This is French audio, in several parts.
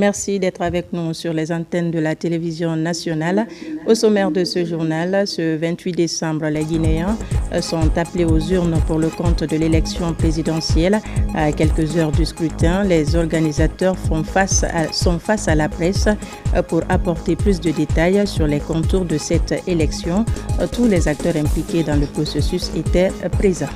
Merci d'être avec nous sur les antennes de la télévision nationale. Au sommaire de ce journal, ce 28 décembre, les Guinéens sont appelés aux urnes pour le compte de l'élection présidentielle. À quelques heures du scrutin, les organisateurs sont face à la presse pour apporter plus de détails sur les contours de cette élection. Tous les acteurs impliqués dans le processus étaient présents.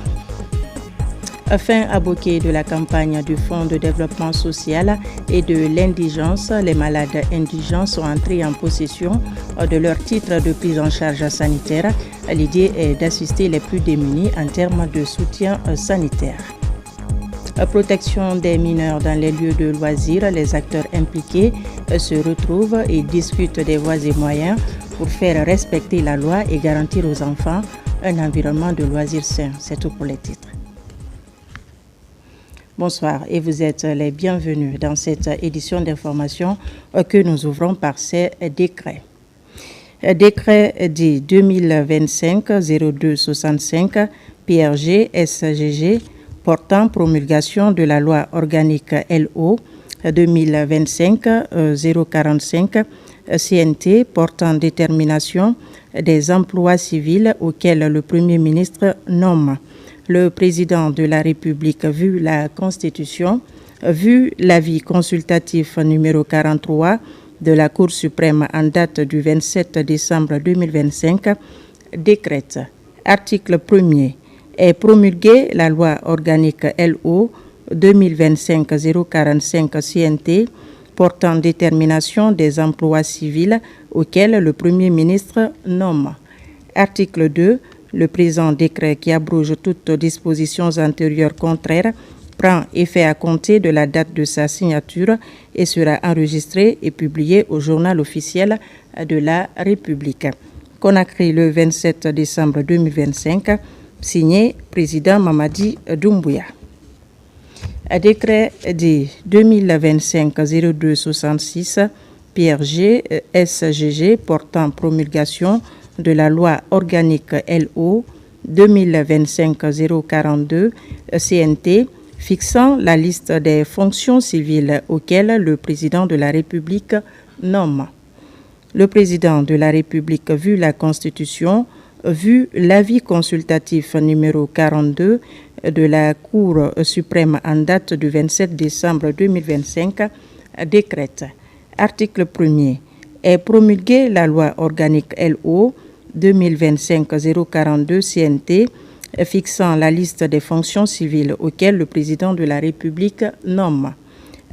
Fin abouquée de la campagne du Fonds de développement social et de l'indigence, les malades indigents sont entrés en possession de leur titre de prise en charge sanitaire. L'idée est d'assister les plus démunis en termes de soutien sanitaire. Protection des mineurs dans les lieux de loisirs, les acteurs impliqués se retrouvent et discutent des voies et moyens pour faire respecter la loi et garantir aux enfants un environnement de loisirs sain. C'est tout pour les titres. Bonsoir et vous êtes les bienvenus dans cette édition d'information que nous ouvrons par ces décrets. Décret dit 2025-0265 PRG SGG portant promulgation de la loi organique LO 2025-045 CNT portant détermination des emplois civils auxquels le Premier ministre nomme le président de la République, vu la Constitution, vu l'avis consultatif numéro 43 de la Cour suprême en date du 27 décembre 2025, décrète, article 1er, est promulguée la loi organique LO 2025-045 CNT portant détermination des emplois civils auxquels le Premier ministre nomme. Article 2. Le présent décret qui abroge toutes dispositions antérieures contraires prend effet à compter de la date de sa signature et sera enregistré et publié au journal officiel de la République. Conakry le 27 décembre 2025, signé président Mamadi Doumbouya. Décret dit 2025-0266 PRG SGG portant promulgation de la loi organique LO 2025-042 CNT fixant la liste des fonctions civiles auxquelles le président de la République nomme. Le président de la République, vu la Constitution, vu l'avis consultatif numéro 42 de la Cour suprême en date du 27 décembre 2025, décrète. Article 1er. Est promulguée la loi organique LO 2025-042 CNT fixant la liste des fonctions civiles auxquelles le président de la République nomme.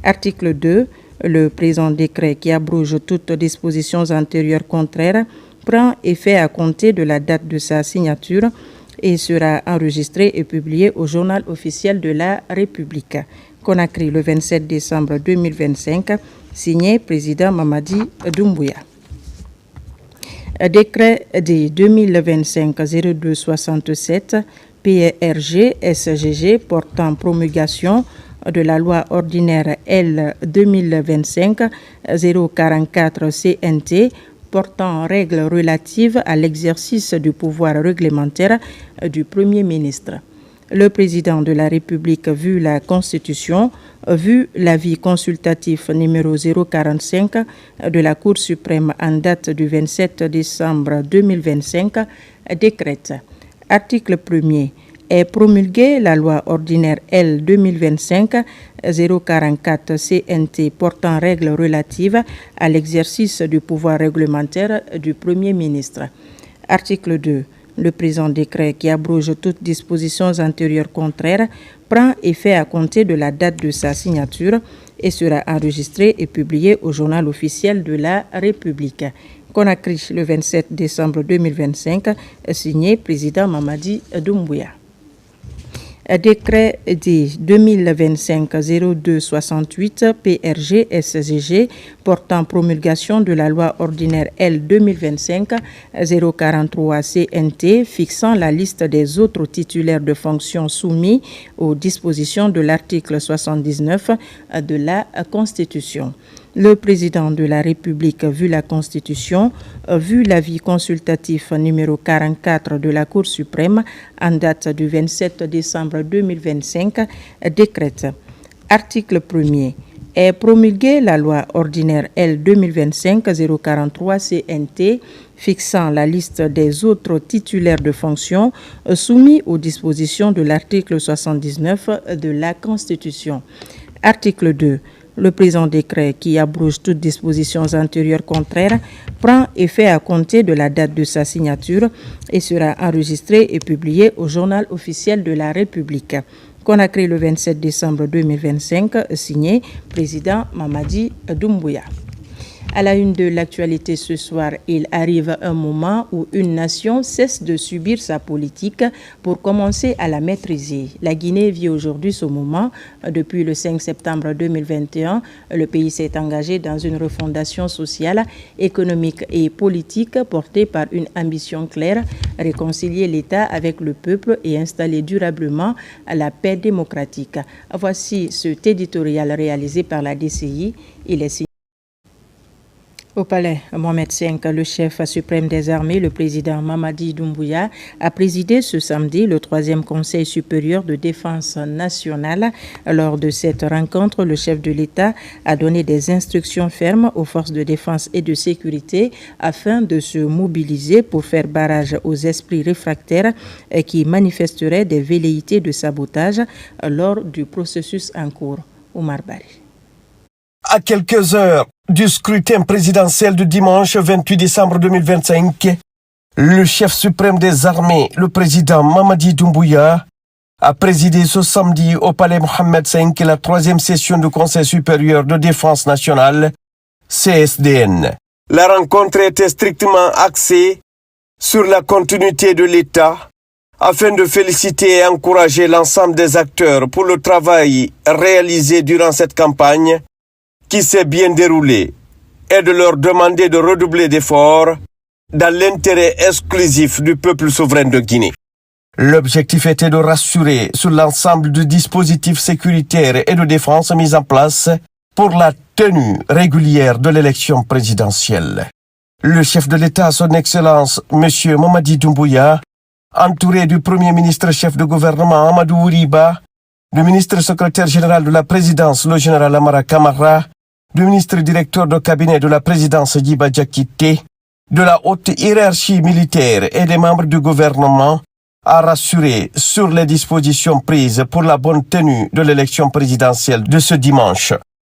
Article 2. Le présent décret qui abroge toutes dispositions antérieures contraires prend effet à compter de la date de sa signature et sera enregistré et publié au journal officiel de la République. Conakry le 27 décembre 2025, signé président Mamadi Doumbouya. Décret dit 2025-0267 PRG SGG portant promulgation de la loi ordinaire L 2025-044 CNT portant règles relatives à l'exercice du pouvoir réglementaire du Premier ministre. Le président de la République, vu la Constitution, vu l'avis consultatif numéro 045 de la Cour suprême en date du 27 décembre 2025, décrète. Article 1er. Est promulguée la loi ordinaire L 2025-044 CNT portant règles relatives à l'exercice du pouvoir réglementaire du Premier ministre. Article 2. Le présent décret qui abroge toutes dispositions antérieures contraires prend effet à compter de la date de sa signature et sera enregistré et publié au journal officiel de la République. Conakry le 27 décembre 2025, signé président Mamadi Doumbouya. Décret dit 2025-0268 PRG SGG portant promulgation de la loi ordinaire L 2025-043 CNT fixant la liste des autres titulaires de fonctions soumis aux dispositions de l'article 79 de la Constitution. Le président de la République, vu la Constitution, vu l'avis consultatif numéro 44 de la Cour suprême en date du 27 décembre 2025, décrète. Article 1er. est promulguée la loi ordinaire L 2025-043 CNT fixant la liste des autres titulaires de fonctions soumis aux dispositions de l'article 79 de la Constitution. Article 2. Le présent décret, qui abroge toutes dispositions antérieures contraires, prend effet à compter de la date de sa signature et sera enregistré et publié au Journal officiel de la République. Conakry le 27 décembre 2025, signé président Mamadi Doumbouya. À la une de l'actualité ce soir, il arrive un moment où une nation cesse de subir sa politique pour commencer à la maîtriser. La Guinée vit aujourd'hui ce moment. Depuis le 5 septembre 2021, le pays s'est engagé dans une refondation sociale, économique et politique portée par une ambition claire, réconcilier l'État avec le peuple et installer durablement la paix démocratique. Voici cet éditorial réalisé par la DCI. Il est signé au palais Mohamed V, le chef suprême des armées, le président Mamadi Doumbouya, a présidé ce samedi le 3e Conseil supérieur de défense nationale. Lors de cette rencontre, le chef de l'État a donné des instructions fermes aux forces de défense et de sécurité afin de se mobiliser pour faire barrage aux esprits réfractaires qui manifesteraient des velléités de sabotage lors du processus en cours. Oumar Bari. À quelques heures du scrutin présidentiel de dimanche 28 décembre 2025, le chef suprême des armées, le président Mamadi Doumbouya, a présidé ce samedi au palais Mohamed V la 3e session du Conseil supérieur de défense nationale, CSDN. La rencontre était strictement axée sur la continuité de l'État afin de féliciter et encourager l'ensemble des acteurs pour le travail réalisé durant cette campagne qui s'est bien déroulé et de leur demander de redoubler d'efforts dans l'intérêt exclusif du peuple souverain de Guinée. L'objectif était de rassurer sur l'ensemble du dispositif sécuritaire et de défense mis en place pour la tenue régulière de l'élection présidentielle. Le chef de l'État, son Excellence, M. Mamadi Doumbouya, entouré du Premier ministre chef de gouvernement Amadou Ouriba, du ministre secrétaire général de la présidence, le général Amara Kamara, du ministre directeur de cabinet de la présidence Djiba Diakité, de la haute hiérarchie militaire et des membres du gouvernement, a rassuré sur les dispositions prises pour la bonne tenue de l'élection présidentielle de ce dimanche.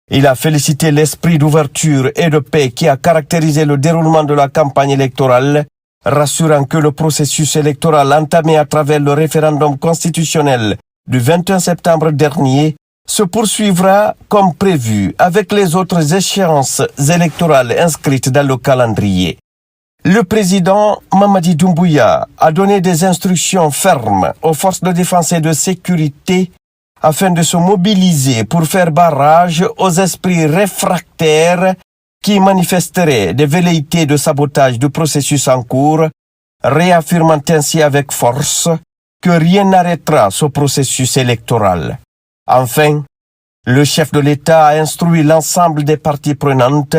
Il a félicité l'esprit d'ouverture et de paix qui a caractérisé le déroulement de la campagne électorale, rassurant que le processus électoral entamé à travers le référendum constitutionnel du 21 septembre dernier se poursuivra comme prévu avec les autres échéances électorales inscrites dans le calendrier. Le président Mamadi Doumbouya a donné des instructions fermes aux forces de défense et de sécurité afin de se mobiliser pour faire barrage aux esprits réfractaires qui manifesteraient des velléités de sabotage du processus en cours, réaffirmant ainsi avec force que rien n'arrêtera ce processus électoral. Enfin, le chef de l'État a instruit l'ensemble des parties prenantes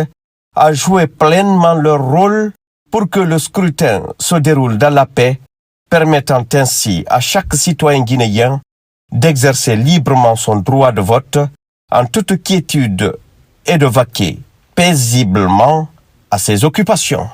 à jouer pleinement leur rôle pour que le scrutin se déroule dans la paix, permettant ainsi à chaque citoyen guinéen d'exercer librement son droit de vote en toute quiétude et de vaquer paisiblement à ses occupations.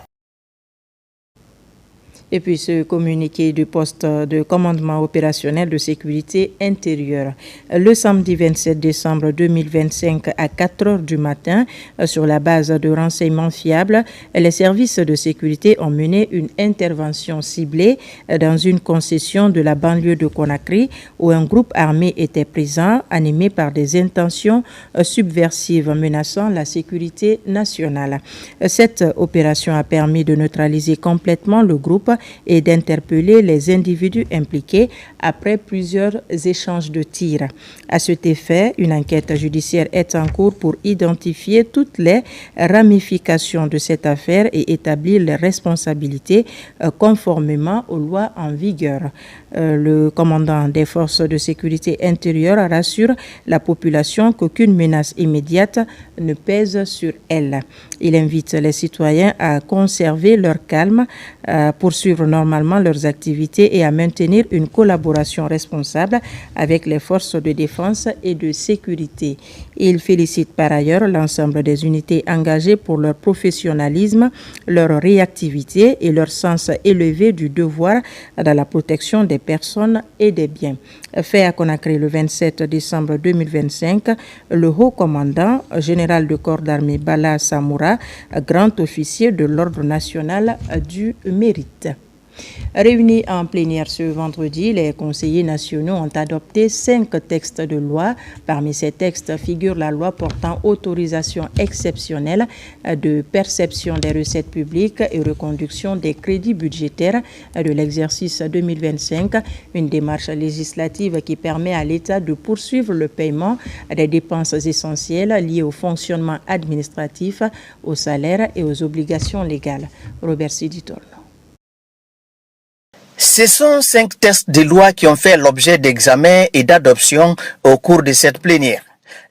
Et puis ce communiqué du poste de commandement opérationnel de sécurité intérieure. Le samedi 27 décembre 2025 à 4 heures du matin, sur la base de renseignements fiables, les services de sécurité ont mené une intervention ciblée dans une concession de la banlieue de Conakry où un groupe armé était présent, animé par des intentions subversives menaçant la sécurité nationale. Cette opération a permis de neutraliser complètement le groupe et d'interpeller les individus impliqués après plusieurs échanges de tirs. À cet effet, une enquête judiciaire est en cours pour identifier toutes les ramifications de cette affaire et établir les responsabilités conformément aux lois en vigueur. Le commandant des forces de sécurité intérieure rassure la population qu'aucune menace immédiate ne pèse sur elle. Il invite les citoyens à conserver leur calme, poursuivre poursuivre normalement leurs activités et à maintenir une collaboration responsable avec les forces de défense et de sécurité. Il félicite par ailleurs l'ensemble des unités engagées pour leur professionnalisme, leur réactivité et leur sens élevé du devoir dans la protection des personnes et des biens. Fait à Conakry le 27 décembre 2025, le haut commandant général de corps d'armée Bala Samoura, grand officier de l'Ordre national du mérite. Réunis en plénière ce vendredi, les conseillers nationaux ont adopté 5 textes de loi. Parmi ces textes figure la loi portant autorisation exceptionnelle de perception des recettes publiques et reconduction des crédits budgétaires de l'exercice 2025, une démarche législative qui permet à l'État de poursuivre le paiement des dépenses essentielles liées au fonctionnement administratif, aux salaires et aux obligations légales. Robert Siditol. Ce sont 5 textes de loi qui ont fait l'objet d'examen et d'adoption au cours de cette plénière.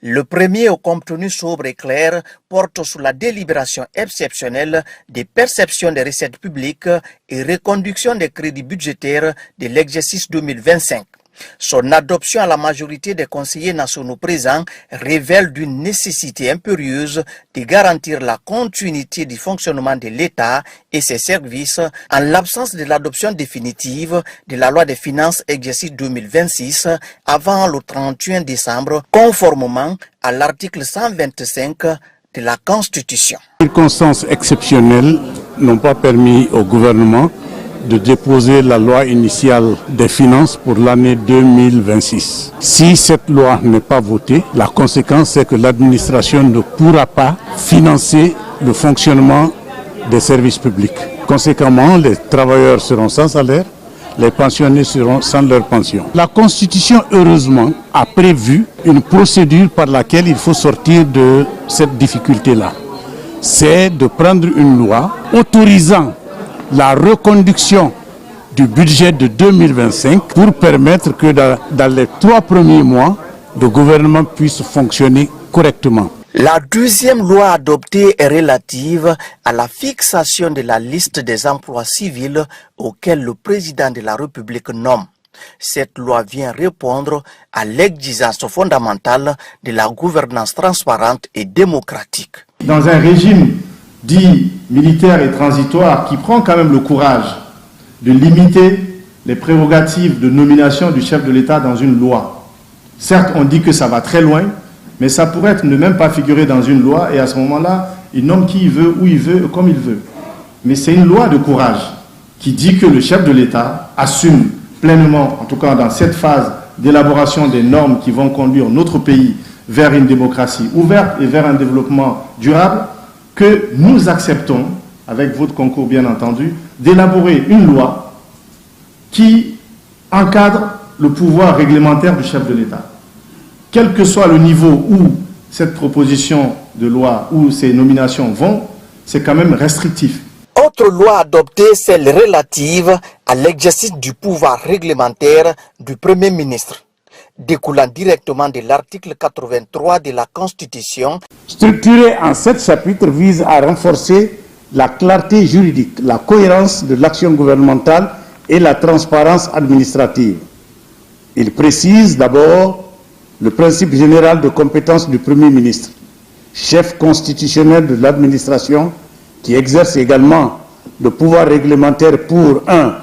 Le premier, au contenu sobre et clair, porte sur la délibération exceptionnelle des perceptions des recettes publiques et reconduction des crédits budgétaires de l'exercice 2025. Son adoption à la majorité des conseillers nationaux présents révèle d'une nécessité impérieuse de garantir la continuité du fonctionnement de l'État et ses services en l'absence de l'adoption définitive de la loi des finances exercice 2026 avant le 31 décembre, conformément à l'article 125 de la Constitution. Les circonstances exceptionnelles n'ont pas permis au gouvernement de déposer la loi initiale des finances pour l'année 2026. Si cette loi n'est pas votée, la conséquence c'est que l'administration ne pourra pas financer le fonctionnement des services publics. Conséquemment, les travailleurs seront sans salaire, les pensionnés seront sans leur pension. La Constitution, heureusement, a prévu une procédure par laquelle il faut sortir de cette difficulté-là. C'est de prendre une loi autorisant la reconduction du budget de 2025 pour permettre que dans les 3 premiers mois, le gouvernement puisse fonctionner correctement. La deuxième loi adoptée est relative à la fixation de la liste des emplois civils auxquels le président de la République nomme. Cette loi vient répondre à l'exigence fondamentale de la gouvernance transparente et démocratique. Dans un régime dit militaire et transitoire qui prend quand même le courage de limiter les prérogatives de nomination du chef de l'État dans une loi. Certes, on dit que ça va très loin, mais ça pourrait être ne même pas figurer dans une loi et à ce moment-là, il nomme qui il veut, où il veut, comme il veut. Mais c'est une loi de courage qui dit que le chef de l'État assume pleinement, en tout cas dans cette phase d'élaboration des normes qui vont conduire notre pays vers une démocratie ouverte et vers un développement durable, que nous acceptons, avec votre concours bien entendu, d'élaborer une loi qui encadre le pouvoir réglementaire du chef de l'État. Quel que soit le niveau où cette proposition de loi, où ces nominations vont, c'est quand même restrictif. Autre loi adoptée, celle relative à l'exercice du pouvoir réglementaire du Premier ministre, découlant directement de l'article 83 de la Constitution. Structuré en 7 chapitres, vise à renforcer la clarté juridique, la cohérence de l'action gouvernementale et la transparence administrative. Il précise d'abord le principe général de compétence du Premier ministre, chef constitutionnel de l'administration, qui exerce également le pouvoir réglementaire pour 1.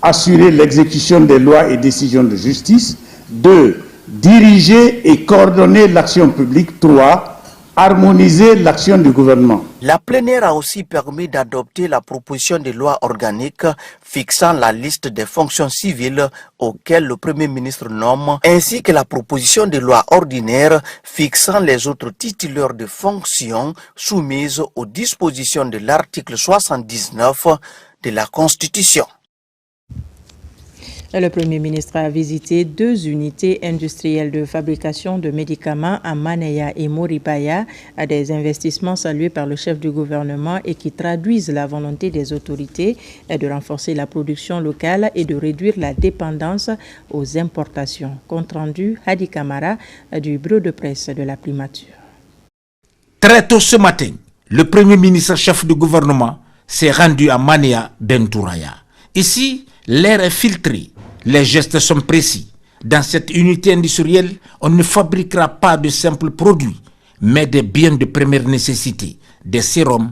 Assurer l'exécution des lois et décisions de justice, 2. Diriger et coordonner l'action publique, 3. Harmoniser l'action du gouvernement. La plénière a aussi permis d'adopter la proposition de loi organique fixant la liste des fonctions civiles auxquelles le Premier ministre nomme, ainsi que la proposition de loi ordinaire fixant les autres titulaires de fonctions soumises aux dispositions de l'article 79 de la Constitution. Le Premier ministre a visité 2 unités industrielles de fabrication de médicaments à Manéa et Moribaya, à des investissements salués par le chef du gouvernement et qui traduisent la volonté des autorités de renforcer la production locale et de réduire la dépendance aux importations. Compte rendu Hadi Kamara du bureau de presse de la primature. Très tôt ce matin, le Premier ministre chef du gouvernement s'est rendu à Manéa Bentouraya. Ici, l'air est filtré, les gestes sont précis. Dans cette unité industrielle, on ne fabriquera pas de simples produits, mais des biens de première nécessité, des sérums,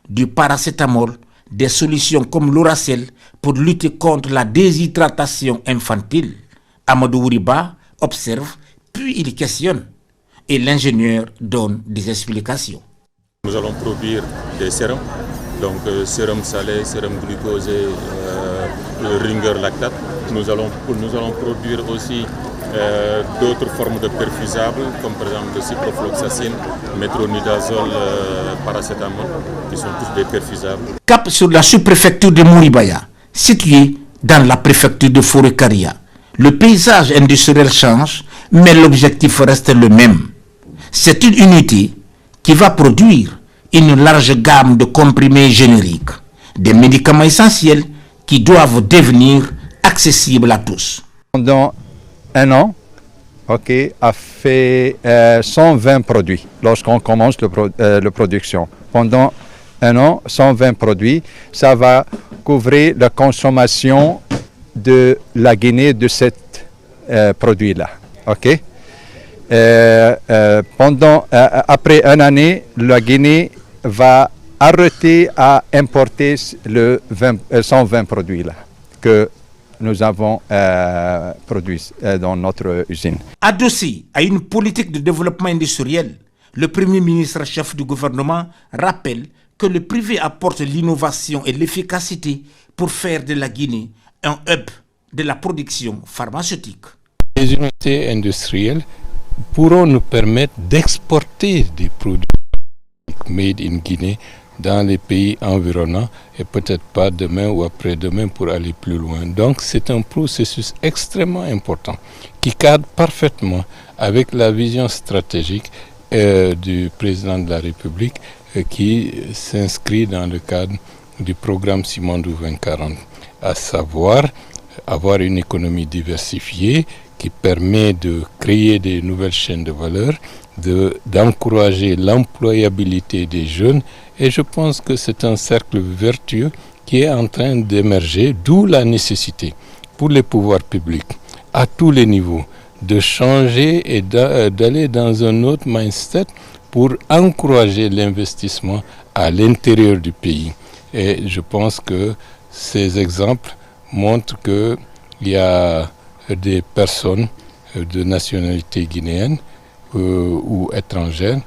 du paracétamol, des solutions comme l'Oracel pour lutter contre la déshydratation infantile. Amadou Ouriba observe, puis il questionne, et l'ingénieur donne des explications. Nous allons produire des sérums, donc sérum salé, sérum glucosé, ringer lactate. Nous allons produire aussi d'autres formes de perfusables, comme par exemple le ciprofloxacine, métronidazole, paracétamol, qui sont tous des perfusables. Cap sur la sous-préfecture de Mouribaya, située dans la préfecture de Forêt-Caria. Le paysage industriel change, mais l'objectif reste le même. C'est une unité qui va produire une large gamme de comprimés génériques, des médicaments essentiels qui doivent devenir accessibles à tous. Pendant un an, a fait 120 produits lorsqu'on commence la production. Pendant un an, 120 produits, ça va couvrir la consommation de la Guinée de ces produits-là. Après une année, la Guinée va arrêter à importer 120 produits-là que nous avons produits dans notre usine. Adossé à une politique de développement industriel, le Premier ministre chef du gouvernement rappelle que le privé apporte l'innovation et l'efficacité pour faire de la Guinée un hub de la production pharmaceutique. Les unités industrielles pourront nous permettre d'exporter des produits made in Guinée dans les pays environnants et peut-être pas demain ou après-demain pour aller plus loin. Donc c'est un processus extrêmement important qui cadre parfaitement avec la vision stratégique du président de la République qui s'inscrit dans le cadre du programme Simandou 2040, à savoir avoir une économie diversifiée qui permet de créer des nouvelles chaînes de valeur, d'encourager l'employabilité des jeunes, et je pense que c'est un cercle vertueux qui est en train d'émerger, d'où la nécessité pour les pouvoirs publics à tous les niveaux de changer et d'aller dans un autre mindset pour encourager l'investissement à l'intérieur du pays. Et je pense que ces exemples montrent qu'il y a des personnes de nationalité guinéenne ou étrangère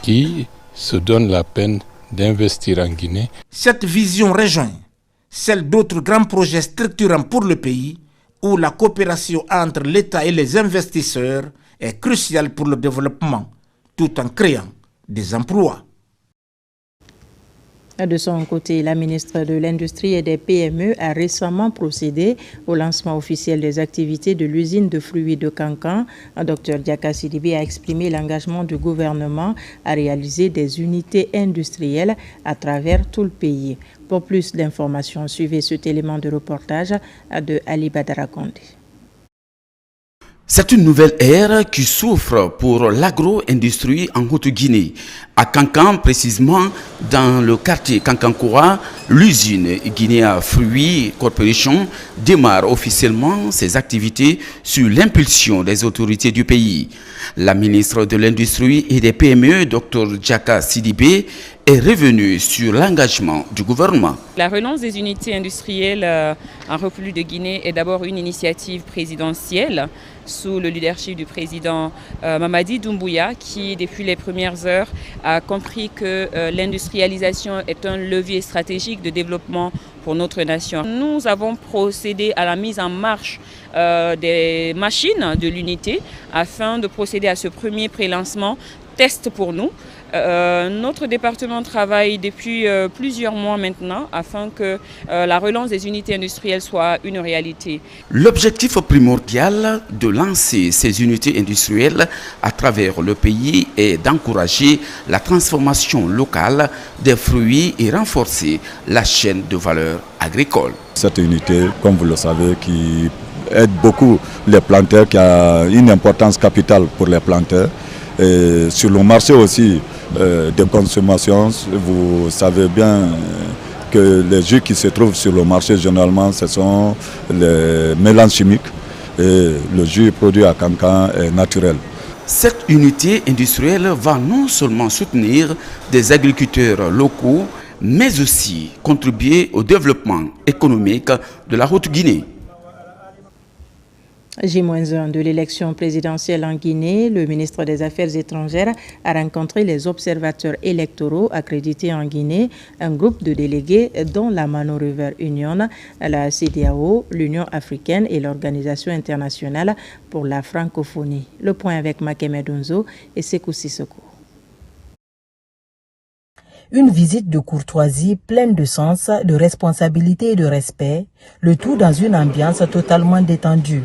qui se donnent la peine d'investir en Guinée. Cette vision rejoint celle d'autres grands projets structurants pour le pays où la coopération entre l'État et les investisseurs est cruciale pour le développement tout en créant des emplois. De son côté, la ministre de l'Industrie et des PME a récemment procédé au lancement officiel des activités de l'usine de fruits de Kankan. Dr Diaka Sidibé a exprimé l'engagement du gouvernement à réaliser des unités industrielles à travers tout le pays. Pour plus d'informations, suivez cet élément de reportage de Ali Badara Kondé. C'est une nouvelle ère qui s'ouvre pour l'agro-industrie en Haute-Guinée. À Kankan, précisément dans le quartier Kankankoura, l'usine Guinea Fruits Corporation démarre officiellement ses activités sur l'impulsion des autorités du pays. La ministre de l'Industrie et des PME, Dr Diaka Sidibé, est revenue sur l'engagement du gouvernement. La relance des unités industrielles en République de Guinée est d'abord une initiative présidentielle sous le leadership du président Mamadi Doumbouya qui, depuis les premières heures, a compris que l'industrialisation est un levier stratégique de développement pour notre nation. Nous avons procédé à la mise en marche des machines de l'unité afin de procéder à ce premier prélancement test pour nous. Notre département travaille depuis plusieurs mois maintenant afin que la relance des unités industrielles soit une réalité. L'objectif primordial de lancer ces unités industrielles à travers le pays est d'encourager la transformation locale des fruits et renforcer la chaîne de valeur agricole. Cette unité, comme vous le savez, qui aide beaucoup les planteurs, qui a une importance capitale pour les planteurs. Et sur le marché aussi de consommation, vous savez bien que les jus qui se trouvent sur le marché, généralement, ce sont les mélanges chimiques. Et le jus produit à Kankan est naturel. Cette unité industrielle va non seulement soutenir des agriculteurs locaux, mais aussi contribuer au développement économique de la Haute-Guinée. J-1 de l'élection présidentielle en Guinée, le ministre des Affaires étrangères a rencontré les observateurs électoraux accrédités en Guinée, un groupe de délégués dont la Mano River Union, la CEDEAO, l'Union africaine et l'Organisation internationale pour la francophonie. Le point avec Makeme Donzo et Sekou Sissoko. Une visite de courtoisie pleine de sens, de responsabilité et de respect, le tout dans une ambiance totalement détendue.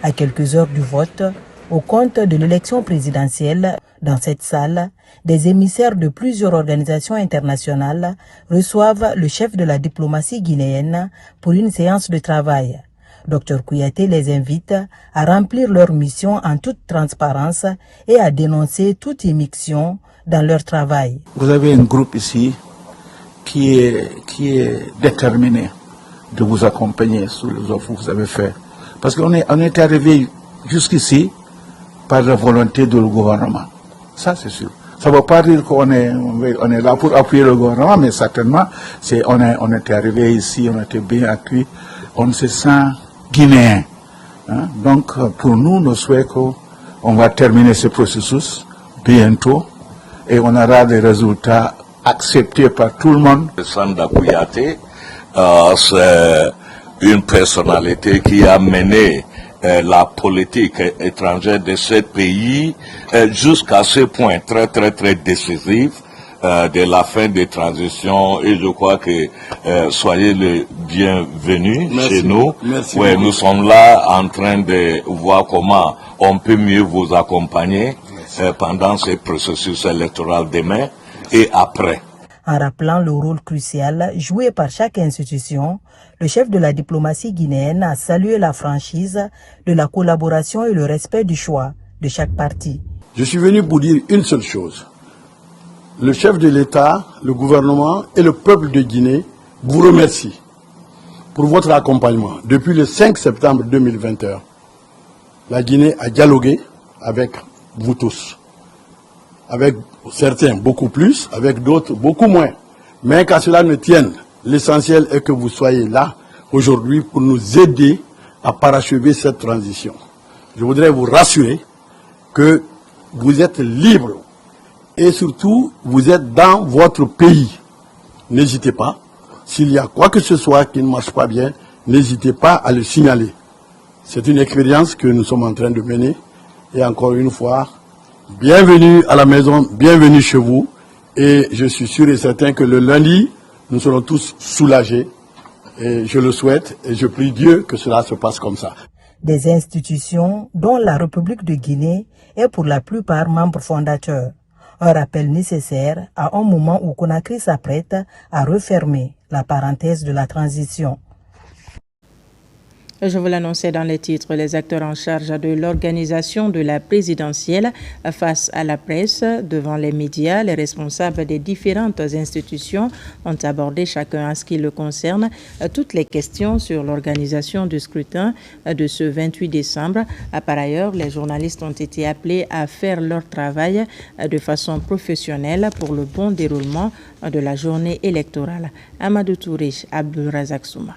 À quelques heures du vote, au compte de l'élection présidentielle, dans cette salle, des émissaires de plusieurs organisations internationales reçoivent le chef de la diplomatie guinéenne pour une séance de travail. Dr Kouyaté les invite à remplir leur mission en toute transparence et à dénoncer toute immixtion dans leur travail. Vous avez un groupe ici qui est déterminé de vous accompagner sur les offres que vous avez faites. Parce qu'on est arrivé jusqu'ici par la volonté du gouvernement. Ça, c'est sûr. Ça ne veut pas dire qu'on est là pour appuyer le gouvernement, mais certainement, on était arrivé ici, on était bien accueillis, on se sent guinéen. Hein? Donc, pour nous, nous souhaitons qu'on va terminer ce processus bientôt et on aura des résultats acceptés par tout le monde. Sanda Kouyaté, c'est une personnalité qui a mené la politique étrangère de ce pays jusqu'à ce point très décisif de la fin des transitions, et je crois que soyez les bienvenus chez nous. Merci ouais, nous sommes là en train de voir comment on peut mieux vous accompagner pendant ce processus électoral demain et après. En rappelant le rôle crucial joué par chaque institution, le chef de la diplomatie guinéenne a salué la franchise de la collaboration et le respect du choix de chaque parti. Je suis venu pour dire une seule chose. Le chef de l'État, le gouvernement et le peuple de Guinée vous remercient pour votre accompagnement. Depuis le 5 septembre 2021, la Guinée a dialogué avec vous tous. Avec certains beaucoup plus, avec d'autres beaucoup moins. Mais qu'à cela ne tienne, l'essentiel est que vous soyez là aujourd'hui pour nous aider à parachever cette transition. Je voudrais vous rassurer que vous êtes libre et surtout vous êtes dans votre pays. N'hésitez pas, s'il y a quoi que ce soit qui ne marche pas bien, n'hésitez pas à le signaler. C'est une expérience que nous sommes en train de mener et encore une fois, bienvenue à la maison, bienvenue chez vous et je suis sûr et certain que le lundi, nous serons tous soulagés et je le souhaite et je prie Dieu que cela se passe comme ça. Des institutions dont la République de Guinée est pour la plupart membre fondateur. Un rappel nécessaire à un moment où Conakry s'apprête à refermer la parenthèse de la transition. Je vous l'annonçais dans les titres, les acteurs en charge de l'organisation de la présidentielle face à la presse, devant les médias, les responsables des différentes institutions ont abordé chacun à ce qui le concerne toutes les questions sur l'organisation du scrutin de ce 28 décembre. Par ailleurs, les journalistes ont été appelés à faire leur travail de façon professionnelle pour le bon déroulement de la journée électorale. Amadou Touré, Abdul Razak Souma.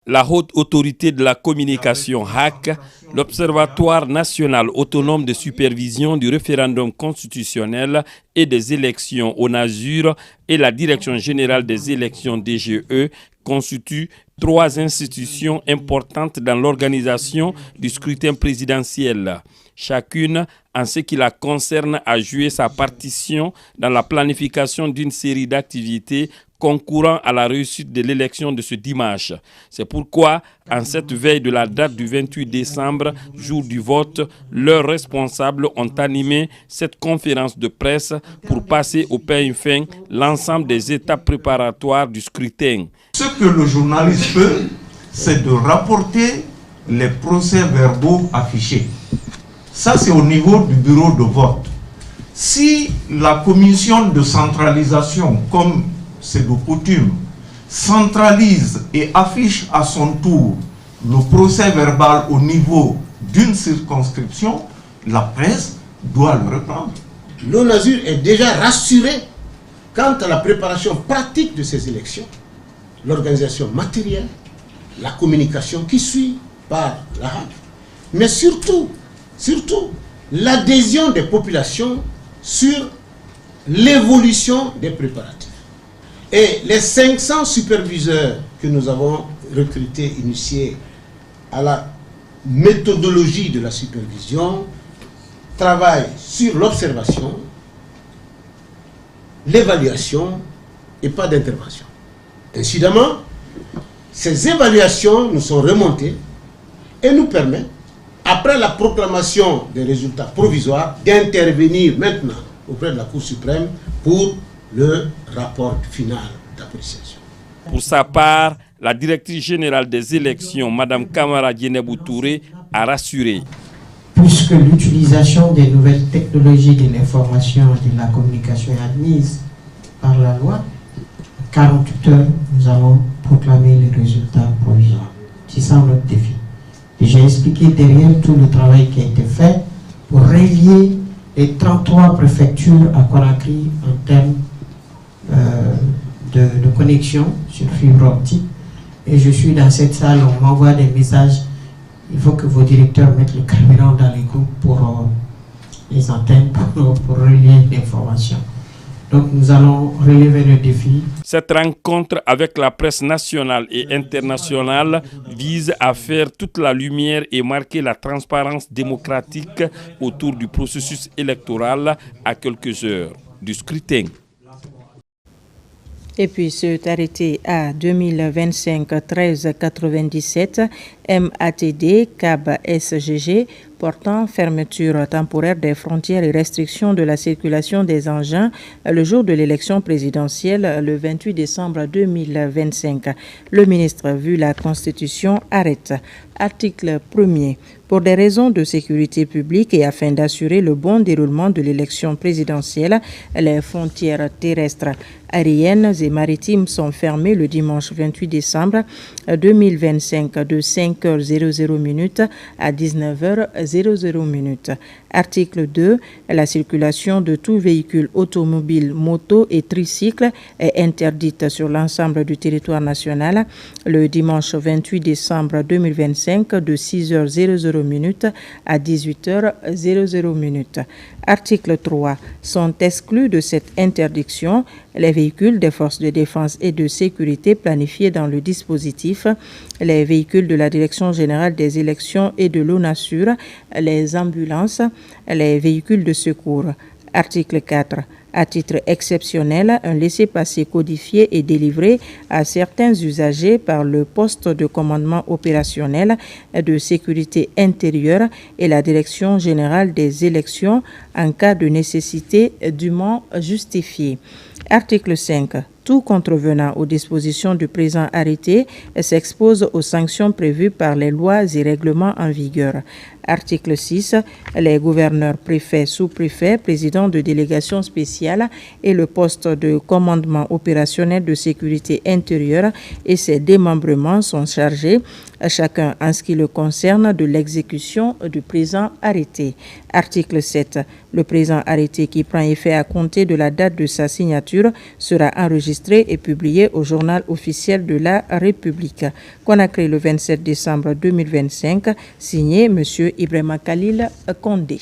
La Haute Autorité de la Communication HAC, l'Observatoire national autonome de supervision du référendum constitutionnel et des élections ONASUR et la Direction générale des élections DGE constituent trois institutions importantes dans l'organisation du scrutin présidentiel. Chacune, en ce qui la concerne, a joué sa partition dans la planification d'une série d'activités concourant à la réussite de l'élection de ce dimanche. C'est pourquoi, en cette veille de la date du 28 décembre, jour du vote, leurs responsables ont animé cette conférence de presse pour passer au peigne fin l'ensemble des étapes préparatoires du scrutin. Ce que le journaliste peut, c'est de rapporter les procès-verbaux affichés. Ça, c'est au niveau du bureau de vote. Si la commission de centralisation, comme c'est de coutume, centralise et affiche à son tour le procès verbal au niveau d'une circonscription, la presse doit le reprendre. L'ONASUR est déjà rassuré quant à la préparation pratique de ces élections, l'organisation matérielle, la communication qui suit par la HAC, mais surtout l'adhésion des populations sur l'évolution des préparatifs. Et les 500 superviseurs que nous avons recrutés, initiés à la méthodologie de la supervision, travaillent sur l'observation, l'évaluation et pas d'intervention. Incidemment, ces évaluations nous sont remontées et nous permettent, après la proclamation des résultats provisoires, d'intervenir maintenant auprès de la Cour suprême pour le rapport final d'appréciation. Pour sa part, la directrice générale des élections, Mme Kamara Dienebou Touré, a rassuré. Puisque l'utilisation des nouvelles technologies de l'information et de la communication est admise par la loi, 48 heures, nous allons proclamer les résultats provisoires. C'est ça notre défi. Et j'ai expliqué derrière tout le travail qui a été fait pour relier les 33 préfectures à Conakry en termes de connexion sur fibre optique. Et je suis dans cette salle, on m'envoie des messages. Il faut que vos directeurs mettent le carburant dans les groupes pour les antennes, pour relier l'information. Donc nous allons relever le défi. Cette rencontre avec la presse nationale et internationale vise à faire toute la lumière et marquer la transparence démocratique autour du processus électoral à quelques heures du scrutin. Et puis cet arrêté à 2025-1397 MATD CAB SGG portant fermeture temporaire des frontières et restriction de la circulation des engins le jour de l'élection présidentielle le 28 décembre 2025. Le ministre, vu la Constitution, arrête. Article 1er. Pour des raisons de sécurité publique et afin d'assurer le bon déroulement de l'élection présidentielle, les frontières terrestres, aériennes et maritimes sont fermées le dimanche 28 décembre 2025 de 5h00 à 19h00. Article 2. La circulation de tout véhicule automobile, moto et tricycle est interdite sur l'ensemble du territoire national le dimanche 28 décembre 2025 de 6h00 à 18h00. Article 3. Sont exclus de cette interdiction les véhicules des forces de défense et de sécurité planifiés dans le dispositif, les véhicules de la Direction générale des élections et de l'ONASUR, les ambulances, les véhicules de secours. Article 4. À titre exceptionnel, un laissez-passer codifié est délivré à certains usagers par le poste de commandement opérationnel de sécurité intérieure et la Direction générale des élections en cas de nécessité dûment justifiée. Article 5. Tout contrevenant aux dispositions du présent arrêté s'expose aux sanctions prévues par les lois et règlements en vigueur. Article 6. Les gouverneurs, préfets, sous-préfets, présidents de délégations spéciales et le poste de commandement opérationnel de sécurité intérieure et ses démembrements sont chargés, chacun en ce qui le concerne, de l'exécution du présent arrêté. Article 7. Le présent arrêté qui prend effet à compter de la date de sa signature sera enregistré et publié au journal officiel de la République. Conakry le 27 décembre 2025, signé M. Ibrahima Khalil Condé.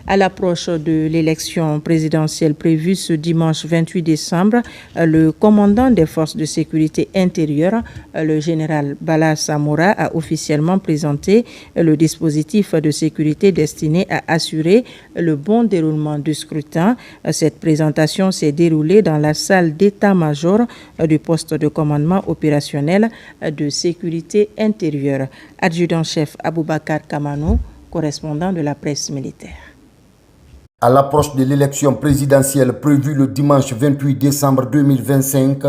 À l'approche de l'élection présidentielle prévue ce dimanche 28 décembre, le commandant des forces de sécurité intérieure, le général Bala Samoura, a officiellement présenté le dispositif de sécurité destiné à assurer le bon déroulement du scrutin. Cette présentation s'est déroulée dans la salle d'état-major du poste de commandement opérationnel de sécurité intérieure. Adjudant-chef Aboubakar Kamano, correspondant de la presse militaire. À l'approche de l'élection présidentielle prévue le dimanche 28 décembre 2025,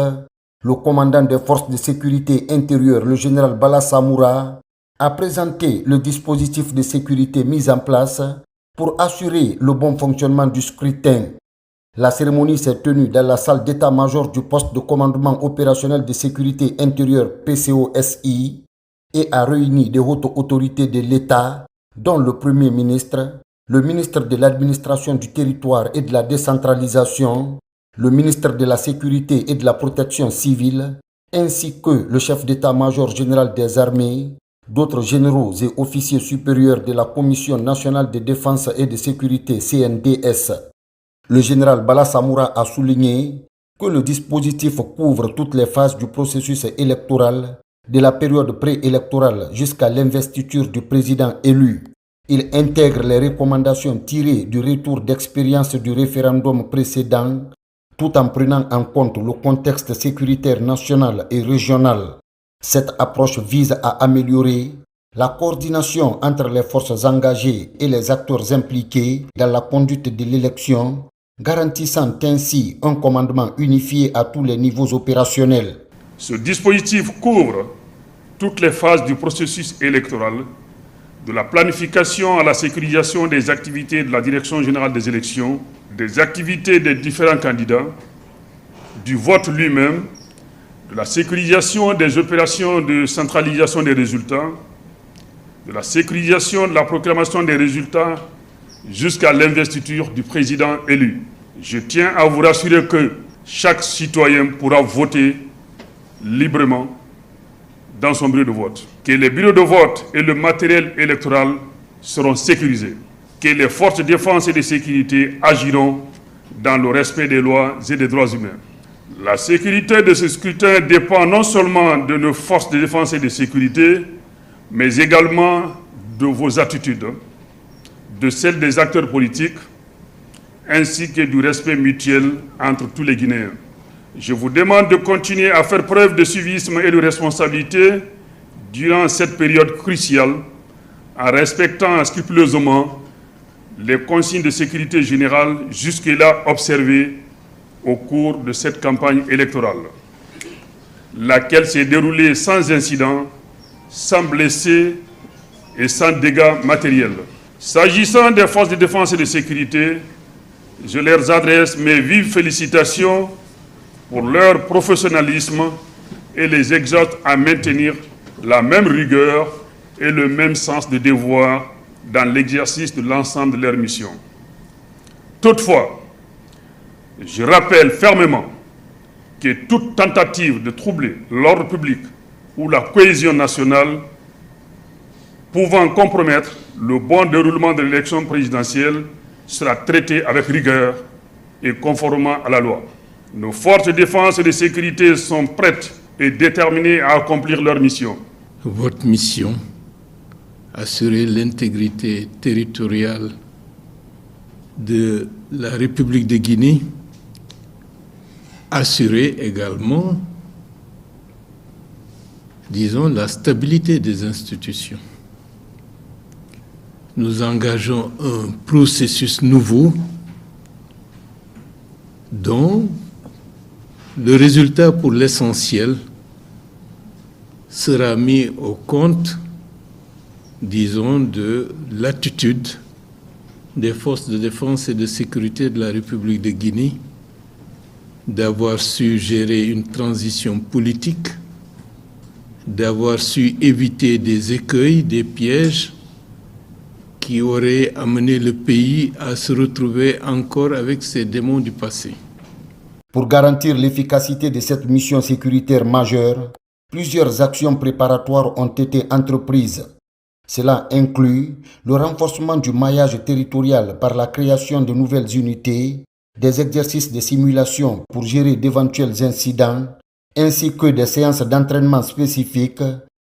le commandant des forces de sécurité intérieure, le général Bala Samoura, a présenté le dispositif de sécurité mis en place pour assurer le bon fonctionnement du scrutin. La cérémonie s'est tenue dans la salle d'état-major du poste de commandement opérationnel de sécurité intérieure PCOSI et a réuni des hautes autorités de l'État, dont le Premier ministre, le ministre de l'Administration du Territoire et de la Décentralisation, le ministre de la Sécurité et de la Protection civile, ainsi que le chef d'état-major général des armées, d'autres généraux et officiers supérieurs de la Commission nationale de défense et de sécurité CNDS. Le général Bala Samoura a souligné que le dispositif couvre toutes les phases du processus électoral, de la période préélectorale jusqu'à l'investiture du président élu. Il intègre les recommandations tirées du retour d'expérience du référendum précédent, tout en prenant en compte le contexte sécuritaire national et régional. Cette approche vise à améliorer la coordination entre les forces engagées et les acteurs impliqués dans la conduite de l'élection, garantissant ainsi un commandement unifié à tous les niveaux opérationnels. Ce dispositif couvre toutes les phases du processus électoral, de la planification à la sécurisation des activités de la Direction générale des élections, des activités des différents candidats, du vote lui-même, de la sécurisation des opérations de centralisation des résultats, de la sécurisation de la proclamation des résultats jusqu'à l'investiture du président élu. Je tiens à vous rassurer que chaque citoyen pourra voter librement dans son bureau de vote, que les bureaux de vote et le matériel électoral seront sécurisés, que les forces de défense et de sécurité agiront dans le respect des lois et des droits humains. La sécurité de ce scrutin dépend non seulement de nos forces de défense et de sécurité, mais également de vos attitudes, de celles des acteurs politiques, ainsi que du respect mutuel entre tous les Guinéens. Je vous demande de continuer à faire preuve de civisme et de responsabilité durant cette période cruciale, en respectant scrupuleusement les consignes de sécurité générale jusque-là observées au cours de cette campagne électorale, laquelle s'est déroulée sans incident, sans blessés et sans dégâts matériels. S'agissant des forces de défense et de sécurité, je leur adresse mes vives félicitations pour leur professionnalisme et les exhorte à maintenir la même rigueur et le même sens de devoir dans l'exercice de l'ensemble de leur mission. Toutefois, je rappelle fermement que toute tentative de troubler l'ordre public ou la cohésion nationale pouvant compromettre le bon déroulement de l'élection présidentielle sera traitée avec rigueur et conformément à la loi. Nos forces de défense et de sécurité sont prêtes et déterminées à accomplir leur mission. Votre mission, assurer l'intégrité territoriale de la République de Guinée, assurer également, disons, la stabilité des institutions. Nous engageons un processus nouveau dont le résultat pour l'essentiel sera mis au compte, disons, de l'attitude des forces de défense et de sécurité de la République de Guinée, d'avoir su gérer une transition politique, d'avoir su éviter des écueils, des pièges qui auraient amené le pays à se retrouver encore avec ses démons du passé. Pour garantir l'efficacité de cette mission sécuritaire majeure, plusieurs actions préparatoires ont été entreprises. Cela inclut le renforcement du maillage territorial par la création de nouvelles unités, des exercices de simulation pour gérer d'éventuels incidents, ainsi que des séances d'entraînement spécifiques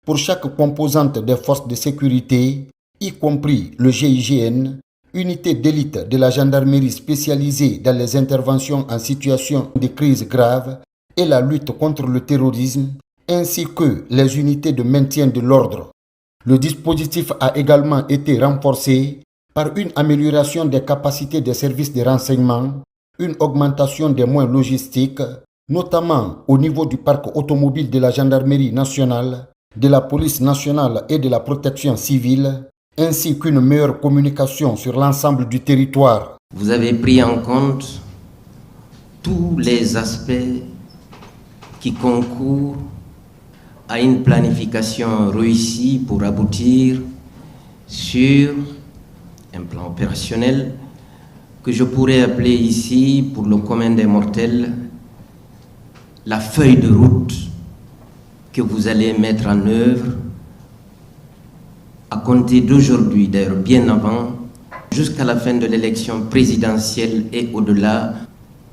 pour chaque composante des forces de sécurité, y compris le GIGN, unité d'élite de la gendarmerie spécialisée dans les interventions en situation de crise grave et la lutte contre le terrorisme, ainsi que les unités de maintien de l'ordre. Le dispositif a également été renforcé par une amélioration des capacités des services de renseignement, une augmentation des moyens logistiques, notamment au niveau du parc automobile de la gendarmerie nationale, de la police nationale et de la protection civile, ainsi qu'une meilleure communication sur l'ensemble du territoire. Vous avez pris en compte tous les aspects qui concourent à une planification réussie pour aboutir sur un plan opérationnel que je pourrais appeler ici, pour le commun des mortels, la feuille de route que vous allez mettre en œuvre à compter d'aujourd'hui, d'ailleurs bien avant, jusqu'à la fin de l'élection présidentielle et au-delà.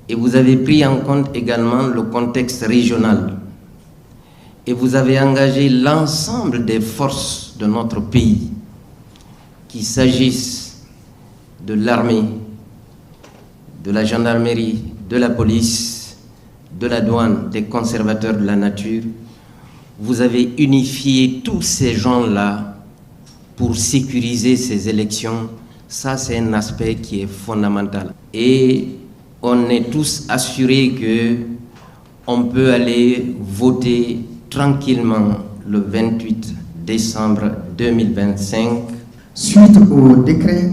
Et vous avez pris en compte également le contexte régional. Et vous avez engagé l'ensemble des forces de notre pays, qu'il s'agisse de l'armée, de la gendarmerie, de la police, de la douane, des conservateurs de la nature. Vous avez unifié tous ces gens-là pour sécuriser ces élections. Ça, c'est un aspect qui est fondamental. Et on est tous assurés qu'on peut aller voter tranquillement le 28 décembre 2025. Suite au décret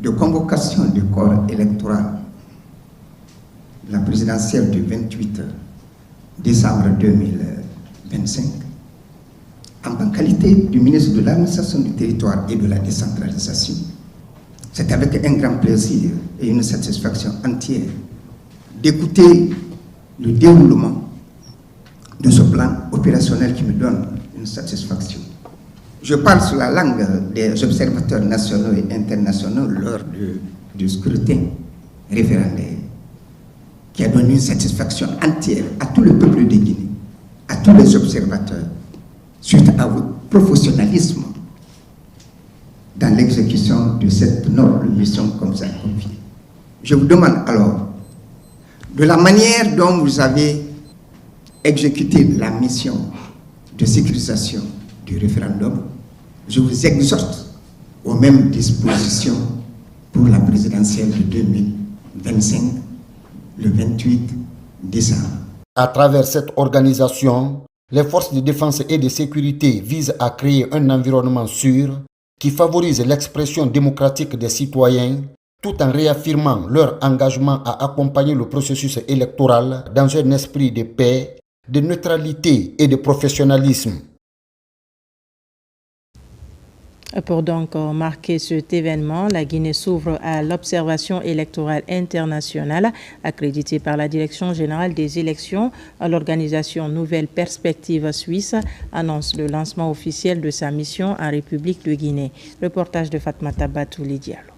de convocation du corps électoral, la présidentielle du 28 décembre 2025, en qualité du ministre de l'administration du territoire et de la décentralisation, c'est avec un grand plaisir et une satisfaction entière d'écouter le déroulement de ce plan opérationnel qui me donne une satisfaction. Je parle sur la langue des observateurs nationaux et internationaux lors du scrutin référendaire, qui a donné une satisfaction entière à tout le peuple de Guinée, à tous les observateurs, suite à votre professionnalisme dans l'exécution de cette noble mission comme ça confiée. Je vous demande alors, de la manière dont vous avez exécuté la mission de sécurisation du référendum, je vous exhorte aux mêmes dispositions pour la présidentielle de 2025, le 28 décembre. À travers cette organisation, les forces de défense et de sécurité visent à créer un environnement sûr qui favorise l'expression démocratique des citoyens, tout en réaffirmant leur engagement à accompagner le processus électoral dans un esprit de paix, de neutralité et de professionnalisme. Pour donc marquer cet événement, la Guinée s'ouvre à l'observation électorale internationale accréditée par la Direction générale des élections. L'organisation Nouvelle Perspective Suisse annonce le lancement officiel de sa mission en République de Guinée. Reportage de Fatmata Batouli Diallo.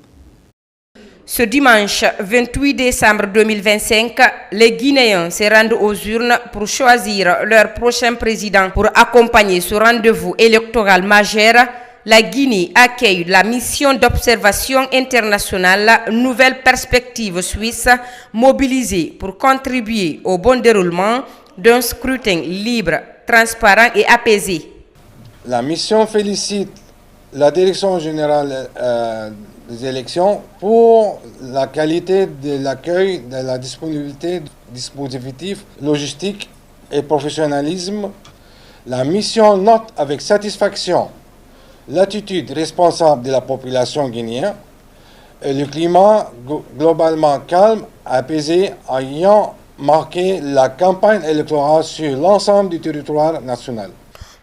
Ce dimanche 28 décembre 2025, les Guinéens se rendent aux urnes pour choisir leur prochain président. Pour accompagner ce rendez-vous électoral majeur, la Guinée accueille la mission d'observation internationale Nouvelle Perspective Suisse, mobilisée pour contribuer au bon déroulement d'un scrutin libre, transparent et apaisé. La mission félicite la Direction générale des élections pour la qualité de l'accueil, de la disponibilité du dispositif logistique et professionnalisme. La mission note avec satisfaction l'attitude responsable de la population guinéenne et le climat globalement calme, apaisé, ayant marqué la campagne électorale sur l'ensemble du territoire national.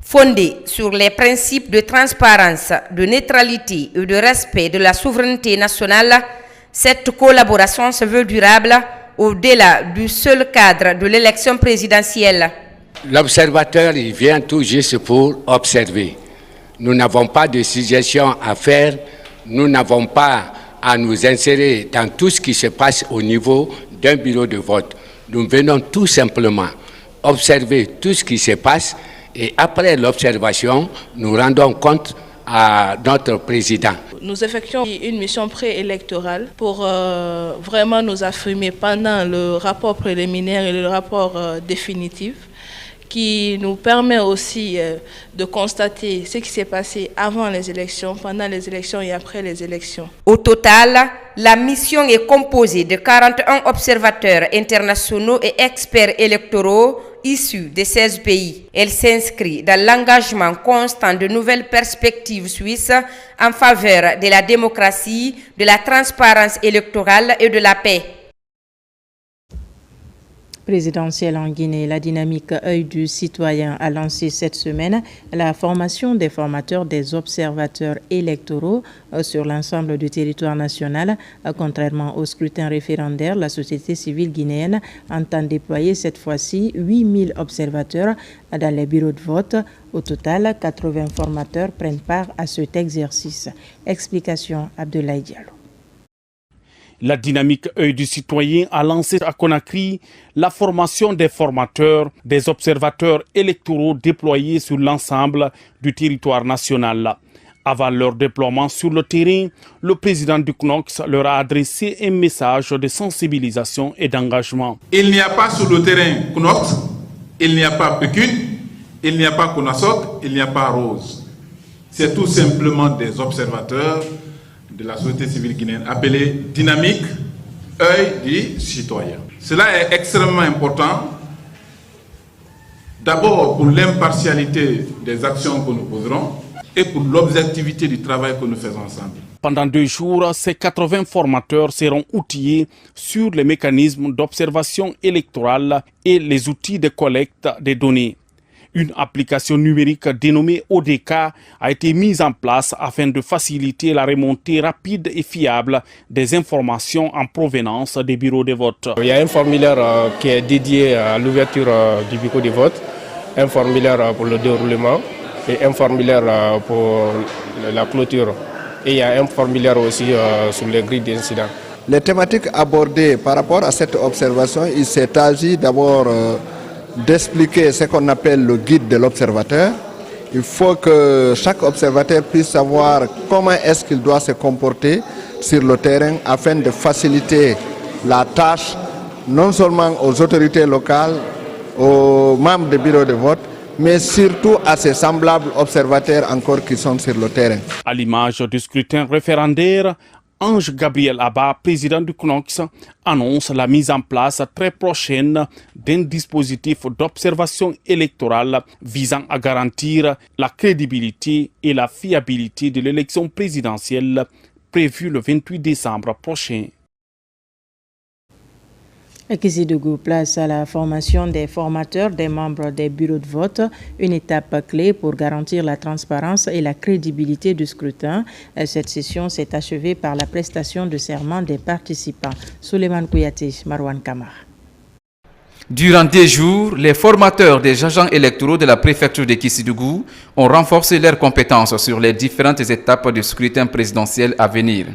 Fondée sur les principes de transparence, de neutralité et de respect de la souveraineté nationale, cette collaboration se veut durable au-delà du seul cadre de l'élection présidentielle. L'observateur, il vient tout juste pour observer. Nous n'avons pas de suggestions à faire, nous n'avons pas à nous insérer dans tout ce qui se passe au niveau d'un bureau de vote. Nous venons tout simplement observer tout ce qui se passe et après l'observation, nous rendons compte à notre président. Nous effectuons une mission préélectorale pour vraiment nous affirmer pendant le rapport préliminaire et le rapport définitif, qui nous permet aussi de constater ce qui s'est passé avant les élections, pendant les élections et après les élections. Au total, la mission est composée de 41 observateurs internationaux et experts électoraux issus de 16 pays. Elle s'inscrit dans l'engagement constant de Nouvelles Perspectives Suisses en faveur de la démocratie, de la transparence électorale et de la paix. Présidentielle en Guinée, la dynamique œil du citoyen a lancé cette semaine la formation des formateurs des observateurs électoraux sur l'ensemble du territoire national. Contrairement au scrutin référendaire, la société civile guinéenne entend déployer cette fois-ci 8000 observateurs dans les bureaux de vote. Au total, 80 formateurs prennent part à cet exercice. Explication Abdoulaye Diallo. La dynamique œil du citoyen a lancé à Conakry la formation des formateurs, des observateurs électoraux déployés sur l'ensemble du territoire national. Avant leur déploiement sur le terrain, le président du CNOCS leur a adressé un message de sensibilisation et d'engagement. Il n'y a pas sur le terrain CNOCS, il n'y a pas Pécune, il n'y a pas Konasok, il n'y a pas Rose. C'est tout simplement des observateurs de la société civile guinéenne appelée dynamique œil du citoyen. Cela est extrêmement important, d'abord pour l'impartialité des actions que nous poserons et pour l'objectivité du travail que nous faisons ensemble. Pendant 2 jours, ces 80 formateurs seront outillés sur les mécanismes d'observation électorale et les outils de collecte des données. Une application numérique dénommée ODK a été mise en place afin de faciliter la remontée rapide et fiable des informations en provenance des bureaux de vote. Il y a un formulaire qui est dédié à l'ouverture du bureau de vote, un formulaire pour le déroulement et un formulaire pour la clôture. Et il y a un formulaire aussi sur les grilles d'incidents. Les thématiques abordées par rapport à cette observation, il s'est agi d'abord d'expliquer ce qu'on appelle le guide de l'observateur. Il faut que chaque observateur puisse savoir comment est-ce qu'il doit se comporter sur le terrain afin de faciliter la tâche non seulement aux autorités locales, aux membres des bureaux de vote, mais surtout à ces semblables observateurs encore qui sont sur le terrain. À l'image du scrutin référendaire, Ange Gabriel Abba, président du CNOCS, annonce la mise en place très prochaine d'un dispositif d'observation électorale visant à garantir la crédibilité et la fiabilité de l'élection présidentielle prévue le 28 décembre prochain. Kissidougou place à la formation des formateurs des membres des bureaux de vote, une étape clé pour garantir la transparence et la crédibilité du scrutin. Cette session s'est achevée par la prestation de serment des participants. Souleymane Kouyaté, Marwan Kamara. Durant des jours, les formateurs des agents électoraux de la préfecture de Kissidougou ont renforcé leurs compétences sur les différentes étapes du scrutin présidentiel à venir.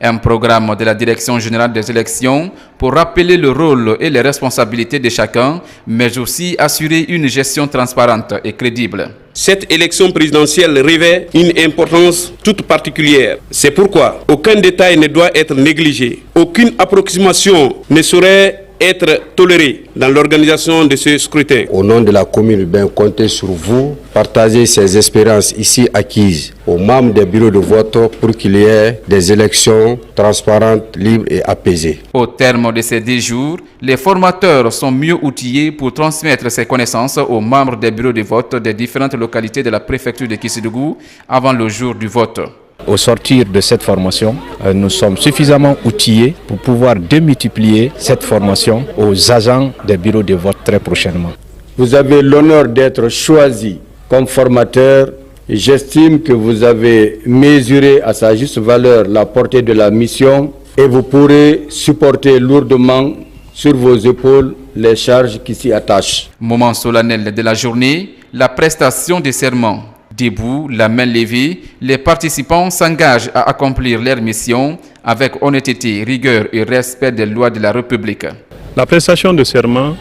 Un programme de la Direction générale des élections pour rappeler le rôle et les responsabilités de chacun, mais aussi assurer une gestion transparente et crédible. Cette élection présidentielle revêt une importance toute particulière. C'est pourquoi aucun détail ne doit être négligé. Aucune approximation ne saurait être tolérée dans l'organisation de ce scrutin. Au nom de la commune urbaine, comptez sur vous, partagez ces espérances ici acquises aux membres des bureaux de vote pour qu'il y ait des élections transparentes, libres et apaisées. Au terme de ces 10 jours, les formateurs sont mieux outillés pour transmettre ces connaissances aux membres des bureaux de vote des différentes localités de la préfecture de Kissidougou avant le jour du vote. Au sortir de cette formation, nous sommes suffisamment outillés pour pouvoir démultiplier cette formation aux agents des bureaux de vote très prochainement. Vous avez l'honneur d'être choisi comme formateur. J'estime que vous avez mesuré à sa juste valeur la portée de la mission et vous pourrez supporter lourdement sur vos épaules les charges qui s'y attachent. Moment solennel de la journée, la prestation des serments. Debout, la main levée, les participants s'engagent à accomplir leur mission avec honnêteté, rigueur et respect des lois de la République. La prestation de serment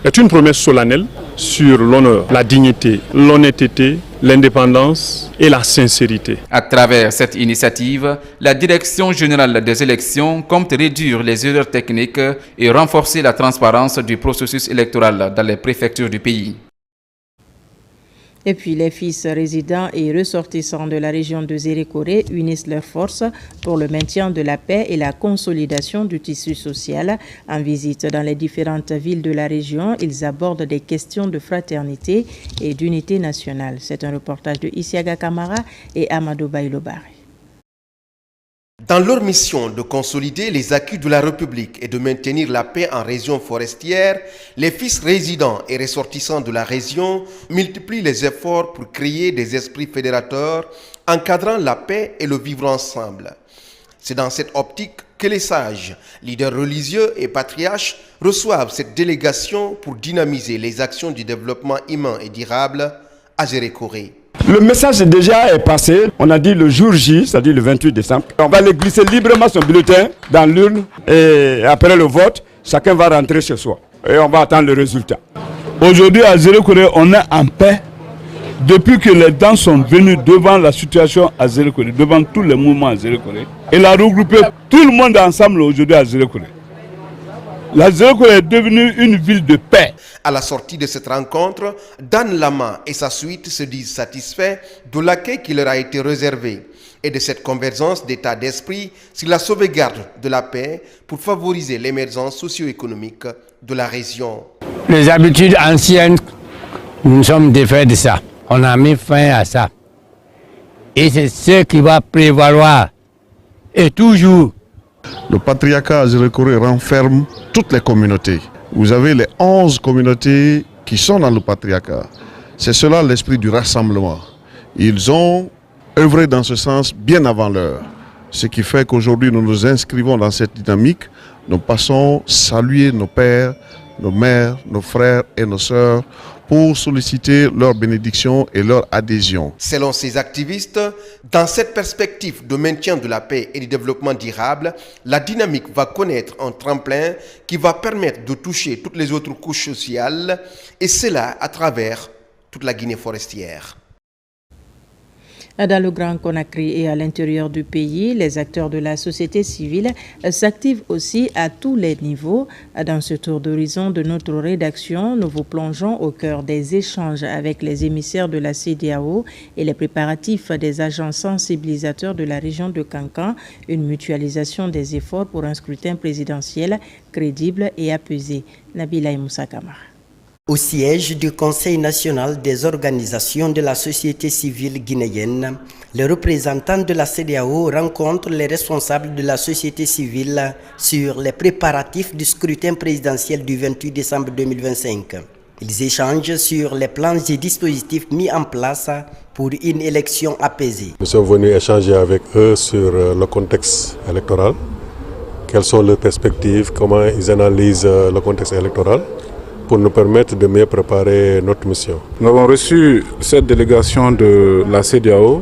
est une promesse solennelle sur l'honneur, la dignité, l'honnêteté, l'indépendance et la sincérité. À travers cette initiative, la Direction générale des élections compte réduire les erreurs techniques et renforcer la transparence du processus électoral dans les préfectures du pays. Et puis les fils résidents et ressortissants de la région de Zérékoré unissent leurs forces pour le maintien de la paix et la consolidation du tissu social. En visite dans les différentes villes de la région, ils abordent des questions de fraternité et d'unité nationale. C'est un reportage de Isiaga Kamara et Amadou Bailobari. Dans leur mission de consolider les acquis de la République et de maintenir la paix en région forestière, les fils résidents et ressortissants de la région multiplient les efforts pour créer des esprits fédérateurs encadrant la paix et le vivre ensemble. C'est dans cette optique que les sages, leaders religieux et patriarches reçoivent cette délégation pour dynamiser les actions du développement humain et durable à Zérékoré. Le message déjà est passé, on a dit le jour J, c'est-à-dire le 28 décembre. On va aller glisser librement son bulletin dans l'urne et après le vote, chacun va rentrer chez soi et on va attendre le résultat. Aujourd'hui à Zérékoré, on est en paix depuis que les dents sont venus devant la situation à Zérékoré, devant tous les mouvements à Zérékoré. Il a regroupé tout le monde ensemble aujourd'hui à Zérékoré. La Zérékoré est devenue une ville de paix. À la sortie de cette rencontre, Dan Lama et sa suite se disent satisfaits de l'accueil qui leur a été réservé et de cette convergence d'état d'esprit sur la sauvegarde de la paix pour favoriser l'émergence socio-économique de la région. Les habitudes anciennes, nous sommes défaits de ça. On a mis fin à ça. Et c'est ce qui va prévaloir. Et toujours. Le patriarcat à Zérékoré renferme toutes les communautés. Vous avez les 11 communautés qui sont dans le patriarcat. C'est cela l'esprit du rassemblement. Ils ont œuvré dans ce sens bien avant l'heure. Ce qui fait qu'aujourd'hui nous nous inscrivons dans cette dynamique. Nous passons saluer nos pères, nos mères, nos frères et nos sœurs pour solliciter leur bénédiction et leur adhésion. Selon ces activistes, dans cette perspective de maintien de la paix et du développement durable, la dynamique va connaître un tremplin qui va permettre de toucher toutes les autres couches sociales, et cela à travers toute la Guinée forestière. Dans le Grand Conakry et à l'intérieur du pays, les acteurs de la société civile s'activent aussi à tous les niveaux. Dans ce tour d'horizon de notre rédaction, nous vous plongeons au cœur des échanges avec les émissaires de la CEDEAO et les préparatifs des agents sensibilisateurs de la région de Kankan, une mutualisation des efforts pour un scrutin présidentiel crédible et apaisé. Nabila Moussa Kamara. Au siège du Conseil national des organisations de la société civile guinéenne, les représentants de la CEDEAO rencontrent les responsables de la société civile sur les préparatifs du scrutin présidentiel du 28 décembre 2025. Ils échangent sur les plans et dispositifs mis en place pour une élection apaisée. Nous sommes venus échanger avec eux sur le contexte électoral, quelles sont leurs perspectives, comment ils analysent le contexte électoral, pour nous permettre de mieux préparer notre mission. Nous avons reçu cette délégation de la CEDEAO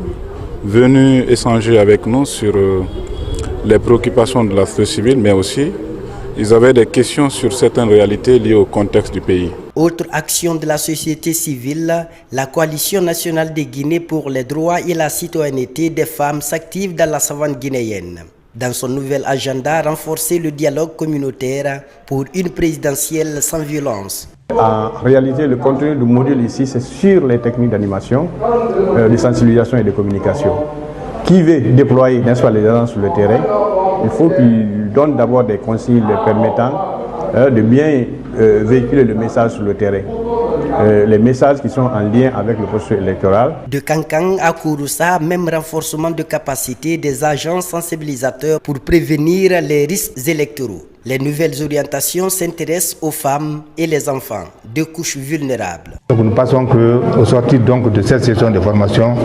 venue échanger avec nous sur les préoccupations de la société civile, mais aussi ils avaient des questions sur certaines réalités liées au contexte du pays. Autre action de la société civile, la Coalition nationale de Guinée pour les droits et la citoyenneté des femmes s'active dans la savane guinéenne. Dans son nouvel agenda, renforcer le dialogue communautaire pour une présidentielle sans violence. En réalité, le contenu du module ici, c'est sur les techniques d'animation, de sensibilisation et de communication. Qui veut déployer, n'est-ce pas, les agents sur le terrain, il faut qu'il donne d'abord des consignes permettant de bien véhiculer le message sur le terrain. Les messages qui sont en lien avec le processus électoral. De Kankan à Kouroussa, même renforcement de capacité des agents sensibilisateurs pour prévenir les risques électoraux. Les nouvelles orientations s'intéressent aux femmes et les enfants, deux couches vulnérables. Nous pensons qu'au sortir donc de cette session de formation,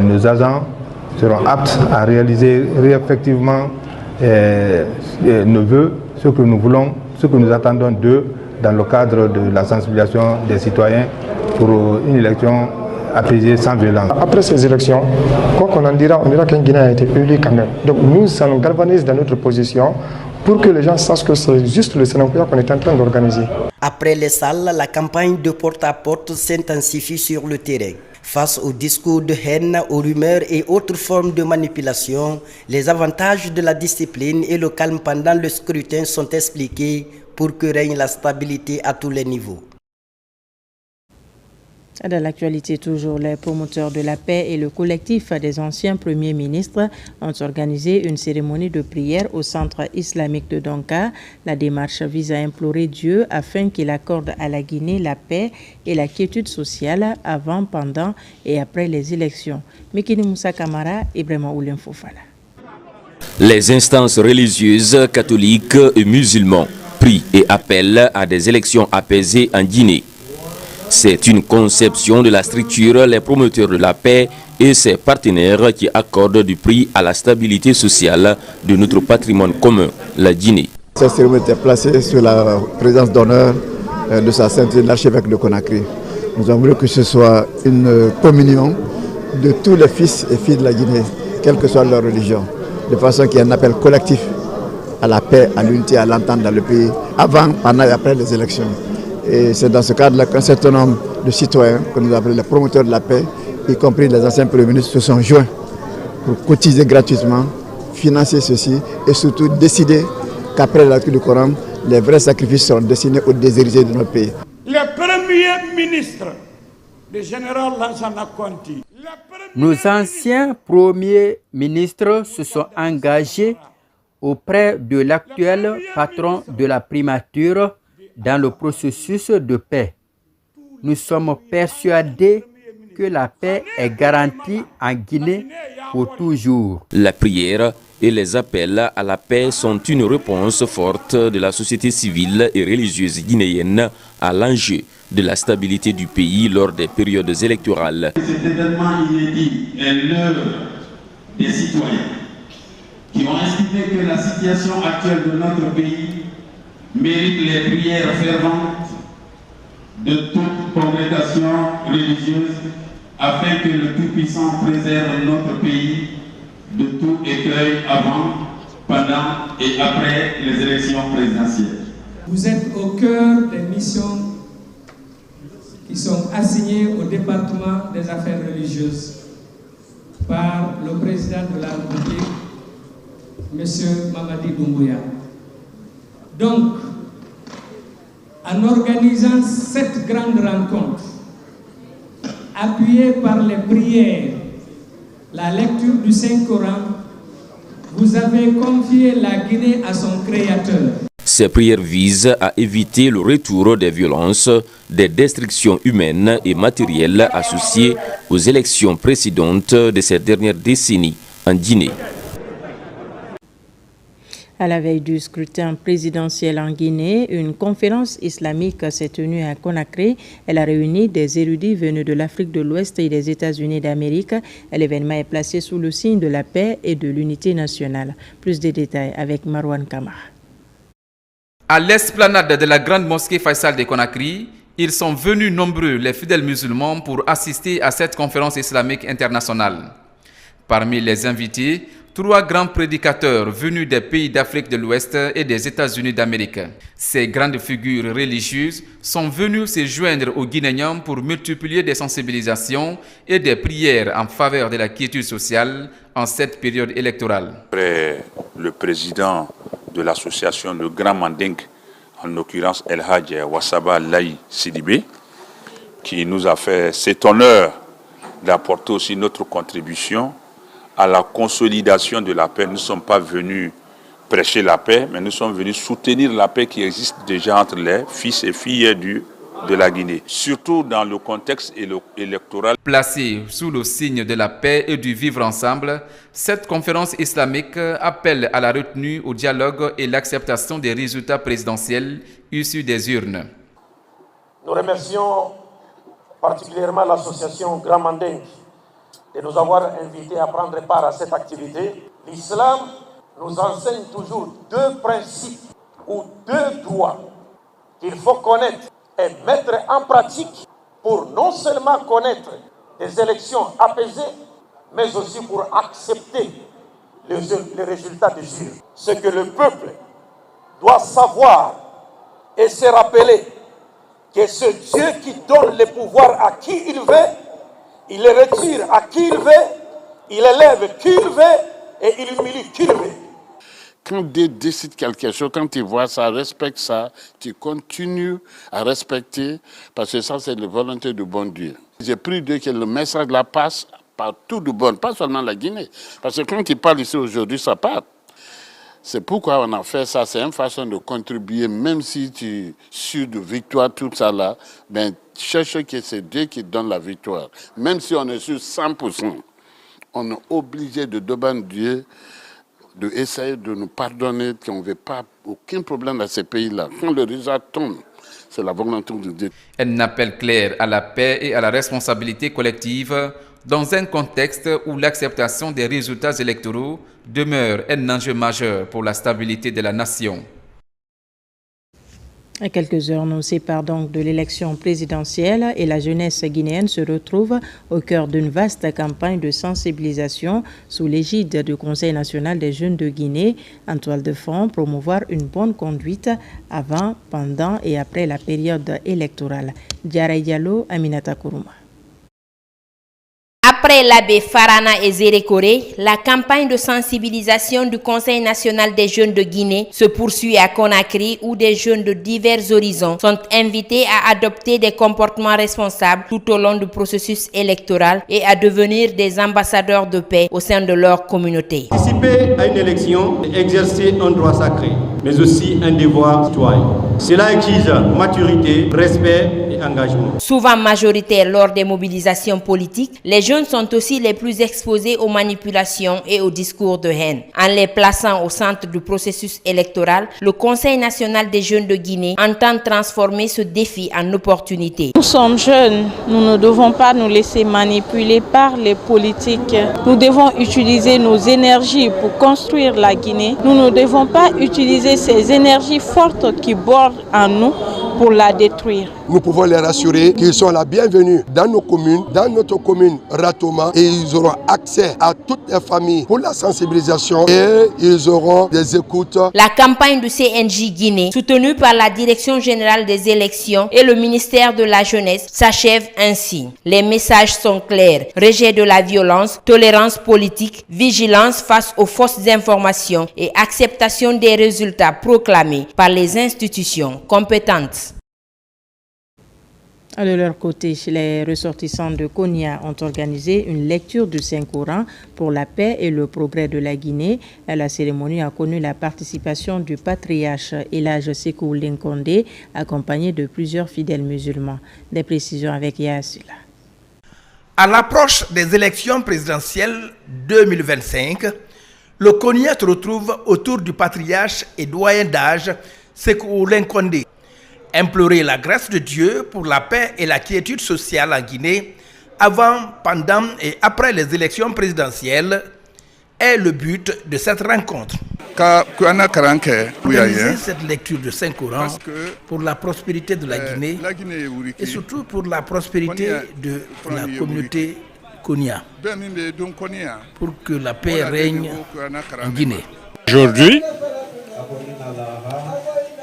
nos agents seront aptes à réaliser effectivement nos vœux, ce que nous voulons, ce que nous attendons d'eux dans le cadre de la sensibilisation des citoyens pour une élection apaisée sans violence. Après ces élections, quoi qu'on en dira, on dira qu'un Guinée a été élu quand même. Donc nous, ça nous galvanise dans notre position pour que les gens sachent que c'est juste le Sénégal qu'on est en train d'organiser. Après les salles, la campagne de porte-à-porte s'intensifie sur le terrain. Face aux discours de haine, aux rumeurs et autres formes de manipulation, les avantages de la discipline et le calme pendant le scrutin sont expliqués pour que règne la stabilité à tous les niveaux. Dans l'actualité toujours, les promoteurs de la paix et le collectif des anciens premiers ministres ont organisé une cérémonie de prière au centre islamique de Donka. La démarche vise à implorer Dieu afin qu'il accorde à la Guinée la paix et la quiétude sociale avant, pendant et après les élections. Mekini Moussa Kamara, Ibrahima Oulem Fofana. Les instances religieuses, catholiques et musulmans prient et appellent à des élections apaisées en Guinée. C'est une conception de la structure, les promoteurs de la paix et ses partenaires qui accordent du prix à la stabilité sociale de notre patrimoine commun, la Guinée. Cette cérémonie était placée sous la présence d'honneur de sa sainteté l'archevêque de Conakry. Nous avons voulu que ce soit une communion de tous les fils et filles de la Guinée, quelle que soit leur religion, de façon qu'il y ait un appel collectif à la paix, à l'unité, à l'entente dans le pays, avant, pendant et après les élections. Et c'est dans ce cadre-là qu'un certain nombre de citoyens, que nous appelons les promoteurs de la paix, y compris les anciens premiers ministres, se sont joints pour cotiser gratuitement, financer ceci et surtout décider qu'après la lecture du Coran, les vrais sacrifices seront destinés aux déshérités de notre pays. Le premier ministre, le général Lansana Conti. Nos anciens premiers ministres se sont engagés auprès de l'actuel patron de la primature dans le processus de paix. Nous sommes persuadés que la paix est garantie en Guinée pour toujours. La prière et les appels à la paix sont une réponse forte de la société civile et religieuse guinéenne à l'enjeu de la stabilité du pays lors des périodes électorales. Cet événement inédit est l'œuvre des citoyens qui ont estimé que la situation actuelle de notre pays mérite les prières ferventes de toute congrégation religieuse afin que le Tout-Puissant préserve notre pays de tout écueil avant, pendant et après les élections présidentielles. Vous êtes au cœur des missions qui sont assignées au département des affaires religieuses par le président de la République, M. Mamadi Doumbouya. Donc, en organisant cette grande rencontre, appuyée par les prières, la lecture du Saint-Coran, vous avez confié la Guinée à son Créateur. Ces prières visent à éviter le retour des violences, des destructions humaines et matérielles associées aux élections précédentes de ces dernières décennies en Guinée. À la veille du scrutin présidentiel en Guinée, une conférence islamique s'est tenue à Conakry. Elle a réuni des érudits venus de l'Afrique de l'Ouest et des États-Unis d'Amérique. L'événement est placé sous le signe de la paix et de l'unité nationale. Plus de détails avec Marwan Kamara. À l'esplanade de la grande mosquée Faisal de Conakry, ils sont venus nombreux, les fidèles musulmans, pour assister à cette conférence islamique internationale. Parmi les invités, 3 grands prédicateurs venus des pays d'Afrique de l'Ouest et des États-Unis d'Amérique. Ces grandes figures religieuses sont venues se joindre aux Guinéens pour multiplier des sensibilisations et des prières en faveur de la quiétude sociale en cette période électorale. Après le président de l'association de Grand Manding, en l'occurrence El Hadj Wassaba Laye Sidibé, qui nous a fait cet honneur d'apporter aussi notre contribution à la consolidation de la paix. Nous ne sommes pas venus prêcher la paix, mais nous sommes venus soutenir la paix qui existe déjà entre les fils et filles de la Guinée, surtout dans le contexte électoral. Placée sous le signe de la paix et du vivre ensemble, cette conférence islamique appelle à la retenue, au dialogue et l'acceptation des résultats présidentiels issus des urnes. Nous remercions particulièrement l'association Grand Manding de nous avoir invités à prendre part à cette activité. L'islam nous enseigne toujours 2 principes ou 2 droits qu'il faut connaître et mettre en pratique pour non seulement connaître des élections apaisées, mais aussi pour accepter les résultats des urnes. Ce que le peuple doit savoir et se rappeler que ce Dieu qui donne le pouvoir à qui il veut, il le retire à qui il veut, il élève qui il veut et il humilie qui il veut. Quand Dieu décide quelque chose, quand tu vois ça, respecte ça, tu continues à respecter, parce que ça, c'est la volonté du bon Dieu. J'ai pris Dieu que le message la passe partout du bon, pas seulement la Guinée. Parce que quand tu parles ici aujourd'hui, ça part. C'est pourquoi on a fait ça, c'est une façon de contribuer, même si tu es sûr de victoire, tout ça là, ben, cherche que c'est Dieu qui donne la victoire. Même si on est sur 100%, on est obligé de demander Dieu d'essayer de nous pardonner, qu'on ne veut pas aucun problème dans ces pays-là. Quand le résultat tombe, c'est la volonté de Dieu. Un appel clair à la paix et à la responsabilité collective dans un contexte où l'acceptation des résultats électoraux demeure un enjeu majeur pour la stabilité de la nation. À quelques heures nous séparent donc de l'élection présidentielle et la jeunesse guinéenne se retrouve au cœur d'une vaste campagne de sensibilisation sous l'égide du Conseil national des jeunes de Guinée, en toile de fond, promouvoir une bonne conduite avant, pendant et après la période électorale. Diarra Diallo, Aminata Kourouma. Après l'abbé Farana et Zérékoré, la campagne de sensibilisation du Conseil national des jeunes de Guinée se poursuit à Conakry où des jeunes de divers horizons sont invités à adopter des comportements responsables tout au long du processus électoral et à devenir des ambassadeurs de paix au sein de leur communauté. Participer à une élection est exercer un droit sacré, mais aussi un devoir citoyen. Cela exige maturité, respect et engagement. Souvent majoritaires lors des mobilisations politiques, les jeunes sont aussi les plus exposés aux manipulations et aux discours de haine. En les plaçant au centre du processus électoral, le Conseil national des jeunes de Guinée entend transformer ce défi en opportunité. Nous sommes jeunes, nous ne devons pas nous laisser manipuler par les politiques. Nous devons utiliser nos énergies pour construire la Guinée. Nous ne devons pas utiliser ces énergies fortes qui bordent en nous pour la détruire. Nous pouvons les rassurer qu'ils sont la bienvenue dans nos communes, dans notre commune Ratoma, et ils auront accès à toutes les familles pour la sensibilisation et ils auront des écoutes. La campagne du CNJ Guinée, soutenue par la Direction générale des élections et le ministère de la Jeunesse, s'achève ainsi. Les messages sont clairs: rejet de la violence, tolérance politique, vigilance face aux fausses informations et acceptation des résultats proclamés par les institutions compétentes. De leur côté, les ressortissants de Konya ont organisé une lecture du Saint-Coran pour la paix et le progrès de la Guinée. La cérémonie a connu la participation du patriarche Elhadj Sékou Linkonde, accompagné de plusieurs fidèles musulmans. Des précisions avec Yassila. À l'approche des élections présidentielles 2025, le Konya se retrouve autour du patriarche et doyen d'âge Sékou Linkonde. Implorer la grâce de Dieu pour la paix et la quiétude sociale en Guinée avant, pendant et après les élections présidentielles est le but de cette rencontre. Organiser cette lecture de Saint-Coran pour la prospérité de la Guinée et surtout pour la prospérité de la communauté Konya, pour que la paix règne en Guinée. Aujourd'hui,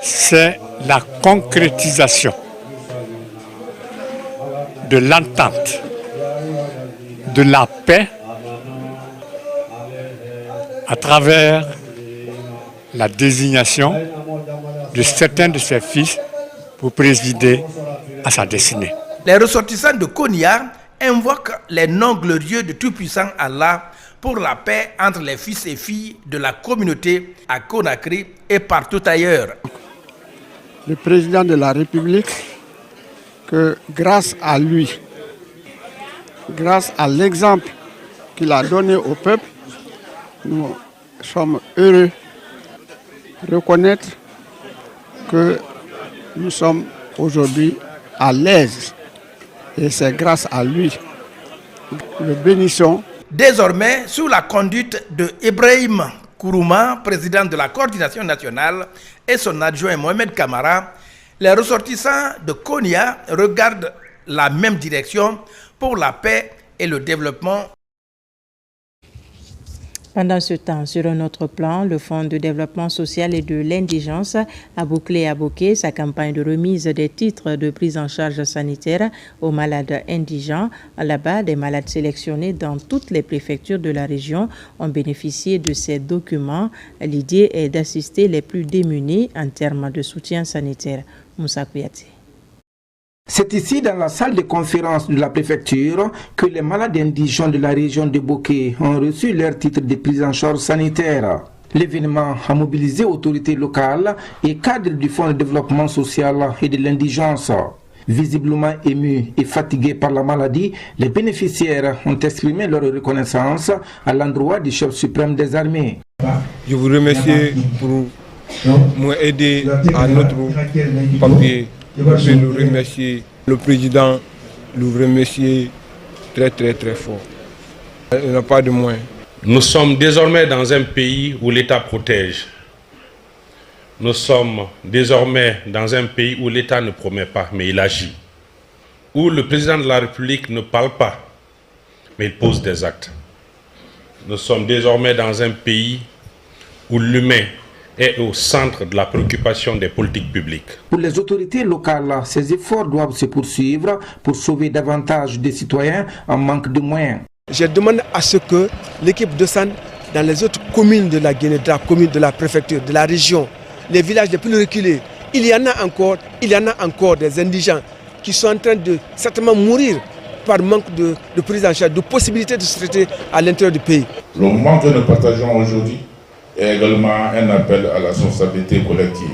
c'est la concrétisation de l'entente, de la paix à travers la désignation de certains de ses fils pour présider à sa destinée. Les ressortissants de Konya invoquent les noms glorieux de tout-puissant Allah pour la paix entre les fils et filles de la communauté à Conakry et partout ailleurs. Le président de la République, que grâce à lui, grâce à l'exemple qu'il a donné au peuple, nous sommes heureux de reconnaître que nous sommes aujourd'hui à l'aise. Et c'est grâce à lui. Le bénissons. Désormais, sous la conduite de Ibrahim Kourouma, président de la coordination nationale, et son adjoint Mohamed Kamara, les ressortissants de Konya regardent la même direction pour la paix et le développement. Pendant ce temps, sur un autre plan, le Fonds de développement social et de l'indigence a bouclé et abouqué sa campagne de remise des titres de prise en charge sanitaire aux malades indigents. Là-bas, des malades sélectionnés dans toutes les préfectures de la région ont bénéficié de ces documents. L'idée est d'assister les plus démunis en termes de soutien sanitaire. Moussa Kouyaté. C'est ici, dans la salle de conférence de la préfecture, que les malades indigents de la région de Boké ont reçu leur titre de prise en charge sanitaire. L'événement a mobilisé autorités locales et cadres du Fonds de développement social et de l'indigence. Visiblement émus et fatigués par la maladie, les bénéficiaires ont exprimé leur reconnaissance à l'endroit du chef suprême des armées. Je vous remercie pour m'aider à notre papier. Je veux remercier le président, le remercier très fort. Il n'y a pas de moins. Nous sommes désormais dans un pays où l'État protège. Nous sommes désormais dans un pays où l'État ne promet pas, mais il agit. Où le président de la République ne parle pas, mais il pose des actes. Nous sommes désormais dans un pays où l'humain est au centre de la préoccupation des politiques publiques. Pour les autorités locales, ces efforts doivent se poursuivre pour sauver davantage de citoyens en manque de moyens. Je demande à ce que l'équipe descende dans les autres communes de la Guinée, de la commune, de la préfecture, de la région, les villages les plus reculés. Il y en a encore des indigents qui sont en train de certainement mourir par manque de prise en charge, de possibilité de se traiter à l'intérieur du pays. Le moment que nous partageons aujourd'hui est également un appel à la responsabilité collective,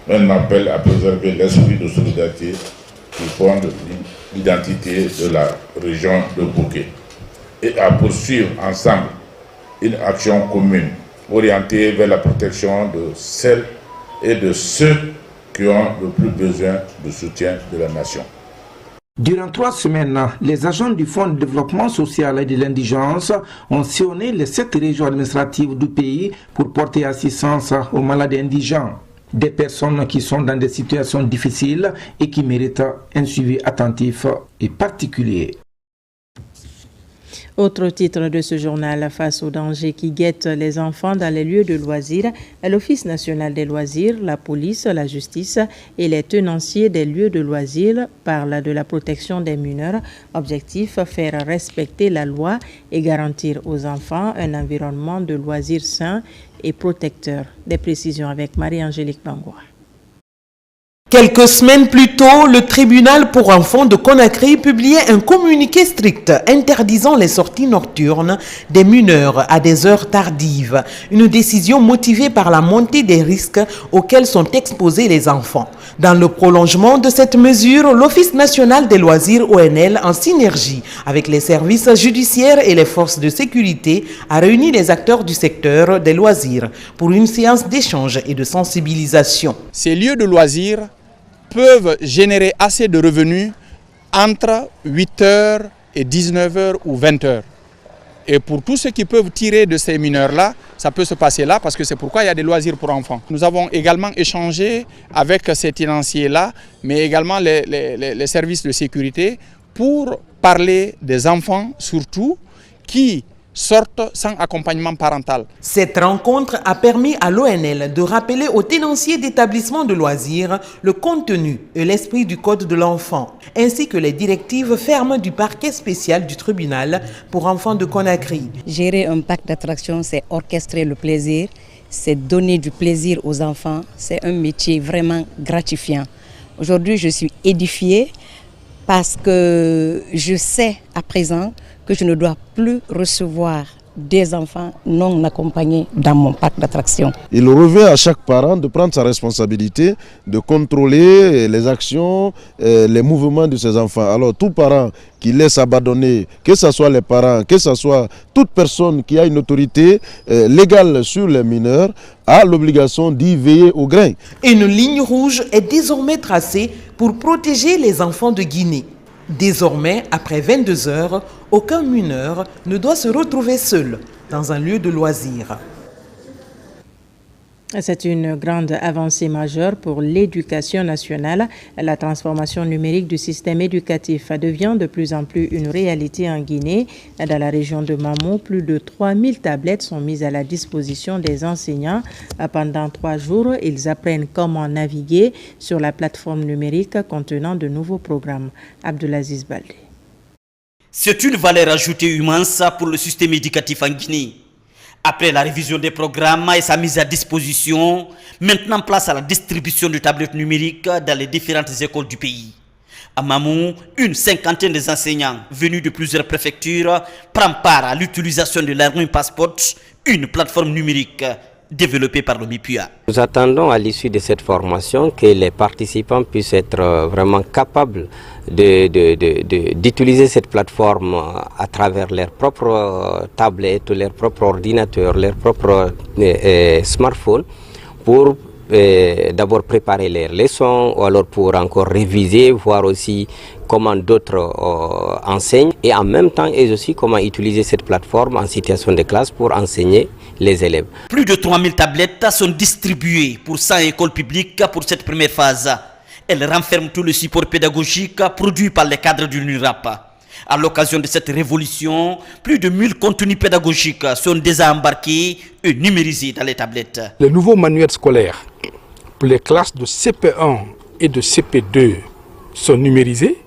un appel à préserver l'esprit de solidarité qui fonde l'identité de la région de Bouquet et à poursuivre ensemble une action commune orientée vers la protection de celles et de ceux qui ont le plus besoin de soutien de la nation. Durant 3 semaines, les agents du Fonds de développement social et de l'indigence ont sillonné les 7 régions administratives du pays pour porter assistance aux malades indigents. Des personnes qui sont dans des situations difficiles et qui méritent un suivi attentif et particulier. Autre titre de ce journal, face aux dangers qui guettent les enfants dans les lieux de loisirs, l'Office national des loisirs, la police, la justice et les tenanciers des lieux de loisirs parlent de la protection des mineurs. Objectif, faire respecter la loi et garantir aux enfants un environnement de loisirs sain et protecteur. Des précisions avec Marie-Angélique Bangoua. Quelques semaines plus tôt, le tribunal pour enfants de Conakry publiait un communiqué strict interdisant les sorties nocturnes des mineurs à des heures tardives. Une décision motivée par la montée des risques auxquels sont exposés les enfants. Dans le prolongement de cette mesure, l'Office national des loisirs ONL, en synergie avec les services judiciaires et les forces de sécurité, a réuni les acteurs du secteur des loisirs pour une séance d'échange et de sensibilisation. Ces lieux de loisirs peuvent générer assez de revenus entre 8h et 19h ou 20h. Et pour tous ceux qui peuvent tirer de ces mineurs-là, ça peut se passer là parce que c'est pourquoi il y a des loisirs pour enfants. Nous avons également échangé avec ces tenanciers-là, mais également les services de sécurité pour parler des enfants surtout qui sortent sans accompagnement parental. Cette rencontre a permis à l'ONL de rappeler aux tenanciers d'établissements de loisirs le contenu et l'esprit du Code de l'enfant, ainsi que les directives fermes du parquet spécial du tribunal pour enfants de Conakry. Gérer un parc d'attractions, c'est orchestrer le plaisir, c'est donner du plaisir aux enfants, c'est un métier vraiment gratifiant. Aujourd'hui, je suis édifiée parce que je sais à présent que je ne dois plus recevoir des enfants non accompagnés dans mon parc d'attractions. Il revient à chaque parent de prendre sa responsabilité, de contrôler les actions, les mouvements de ses enfants. Alors tout parent qui laisse abandonner, que ce soit les parents, que ce soit toute personne qui a une autorité légale sur les mineurs, a l'obligation d'y veiller au grain. Une ligne rouge est désormais tracée pour protéger les enfants de Guinée. Désormais, après 22 heures, aucun mineur ne doit se retrouver seul dans un lieu de loisirs. C'est une grande avancée majeure pour l'éducation nationale. La transformation numérique du système éducatif devient de plus en plus une réalité en Guinée. Dans la région de Mamou, plus de 3000 tablettes sont mises à la disposition des enseignants. Pendant 3 jours, ils apprennent comment naviguer sur la plateforme numérique contenant de nouveaux programmes. Abdelaziz Baldé. C'est une valeur ajoutée immense pour le système éducatif en Guinée. Après la révision des programmes et sa mise à disposition, maintenant place à la distribution de tablettes numériques dans les différentes écoles du pays. À Mamou, une cinquantaine des enseignants venus de plusieurs préfectures prennent part à l'utilisation de Learning Passport, une plateforme numérique développée par le MIPUA. Nous attendons à l'issue de cette formation que les participants puissent être vraiment capables d'utiliser cette plateforme à travers leurs propres tablettes, leurs propres ordinateurs, leurs propres smartphones pour d'abord préparer les leçons ou alors pour encore réviser, voir aussi comment d'autres enseignent et en même temps et aussi comment utiliser cette plateforme en situation de classe pour enseigner les élèves. Plus de 3000 tablettes sont distribuées pour 100 écoles publiques pour cette première phase. Elles renferment tout le support pédagogique produit par les cadres du NURAP. À l'occasion de cette révolution, plus de 1000 contenus pédagogiques sont déjà embarqués et numérisés dans les tablettes. Les nouveaux manuels scolaires pour les classes de CP1 et de CP2 sont numérisés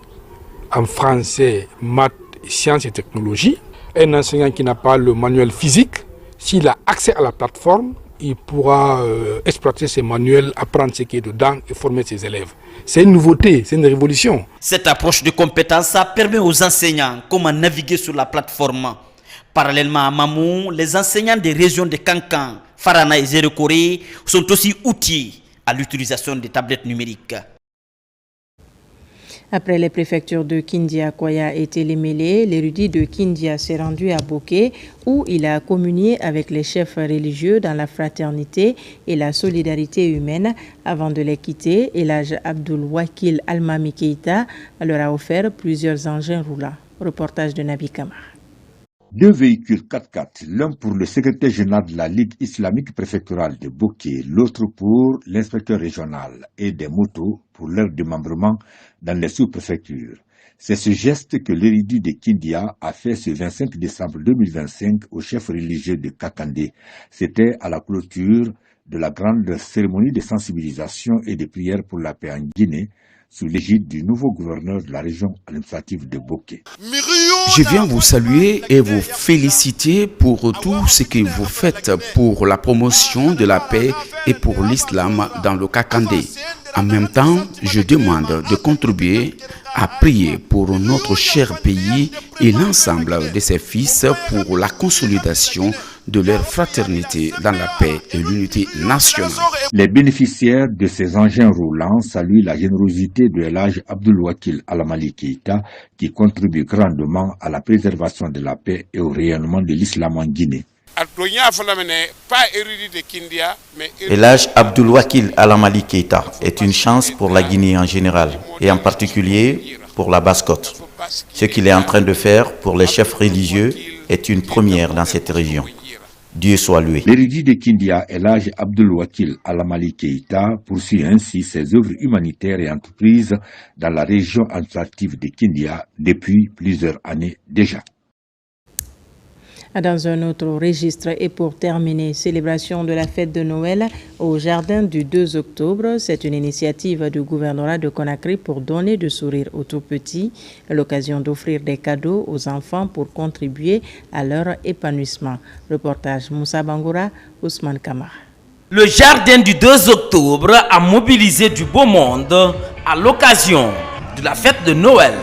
en français, maths, sciences et technologies. Un enseignant qui n'a pas le manuel physique, s'il a accès à la plateforme, il pourra exploiter ces manuels, apprendre ce qui est dedans et former ses élèves. C'est une nouveauté, c'est une révolution. Cette approche de compétence permet aux enseignants comment naviguer sur la plateforme. Parallèlement à Mamou, les enseignants des régions de Kankan, Farana et Zérekoré sont aussi outillés à l'utilisation des tablettes numériques. Après les préfectures de Kindia, Koya et Télémélé, l'érudit de Kindia s'est rendu à Boké où il a communié avec les chefs religieux dans la fraternité et la solidarité humaine. Avant de les quitter, Elhaj Abdul Wakil Almami Keita leur a offert plusieurs engins roulants. Reportage de Nabi Kamar. 2 véhicules 4x4, l'un pour le secrétaire général de la Ligue islamique préfectorale de Boké, l'autre pour l'inspecteur régional, et des motos pour leur démembrement dans les sous-préfectures. C'est ce geste que l'érudit de Kindia a fait ce 25 décembre 2025 au chef religieux de Kakandé. C'était à la clôture de la grande cérémonie de sensibilisation et de prière pour la paix en Guinée, sous l'égide du nouveau gouverneur de la région administrative de Boké. Je viens vous saluer et vous féliciter pour tout ce que vous faites pour la promotion de la paix et pour l'islam dans le Kakandé. En même temps, je demande de contribuer à prier pour notre cher pays et l'ensemble de ses fils pour la consolidation de leur fraternité dans la paix et l'unité nationale. Les bénéficiaires de ces engins roulants saluent la générosité de Elhaj Abdul Wakil Almami Keita qui contribue grandement à la préservation de la paix et au rayonnement de l'islam en Guinée. Elhaj Abdul Wakil Almami Keita est une chance pour la Guinée en général et en particulier pour la Basse-Côte. Ce qu'il est en train de faire pour les chefs religieux est une première dans cette région. Dieu soit loué. L'érudit de Kindia, Elhaj Abdul Wakil Almami Keita, poursuit ainsi ses œuvres humanitaires et entreprises dans la région administrative de Kindia depuis plusieurs années déjà. Dans un autre registre et pour terminer, célébration de la fête de Noël au jardin du 2 octobre. C'est une initiative du gouvernorat de Conakry pour donner de sourire aux tout-petits, l'occasion d'offrir des cadeaux aux enfants pour contribuer à leur épanouissement. Reportage Moussa Bangoura, Ousmane Kamara. Le jardin du 2 octobre a mobilisé du beau monde à l'occasion de la fête de Noël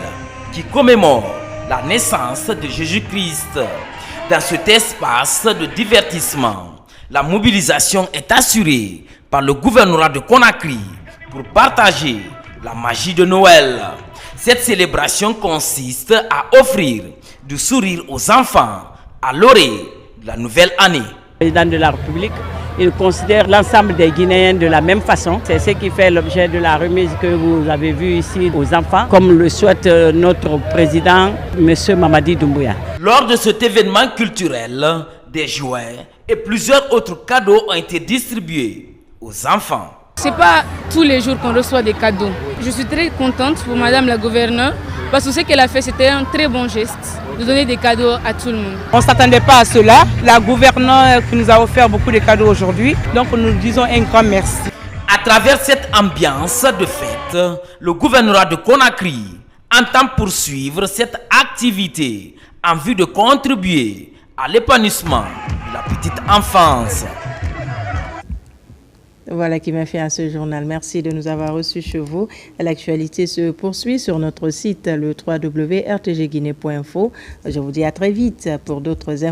qui commémore la naissance de Jésus-Christ. Dans cet espace de divertissement, la mobilisation est assurée par le gouvernorat de Conakry pour partager la magie de Noël. Cette célébration consiste à offrir du sourire aux enfants à l'orée de la nouvelle année. Le président de la République, il considère l'ensemble des Guinéens de la même façon. C'est ce qui fait l'objet de la remise que vous avez vue ici aux enfants, comme le souhaite notre président, M. Mamadi Doumbouya. Lors de cet événement culturel, des jouets et plusieurs autres cadeaux ont été distribués aux enfants. Ce n'est pas tous les jours qu'on reçoit des cadeaux. Je suis très contente pour Madame la gouverneure parce que ce qu'elle a fait, c'était un très bon geste de donner des cadeaux à tout le monde. On ne s'attendait pas à cela. La gouverneure nous a offert beaucoup de cadeaux aujourd'hui, donc nous disons un grand merci. À travers cette ambiance de fête, le gouvernorat de Conakry entend poursuivre cette activité en vue de contribuer à l'épanouissement de la petite enfance. Voilà qui m'a fait à ce journal. Merci de nous avoir reçus chez vous. L'actualité se poursuit sur notre site, le www.rtgguinée.info. Je vous dis à très vite pour d'autres informations.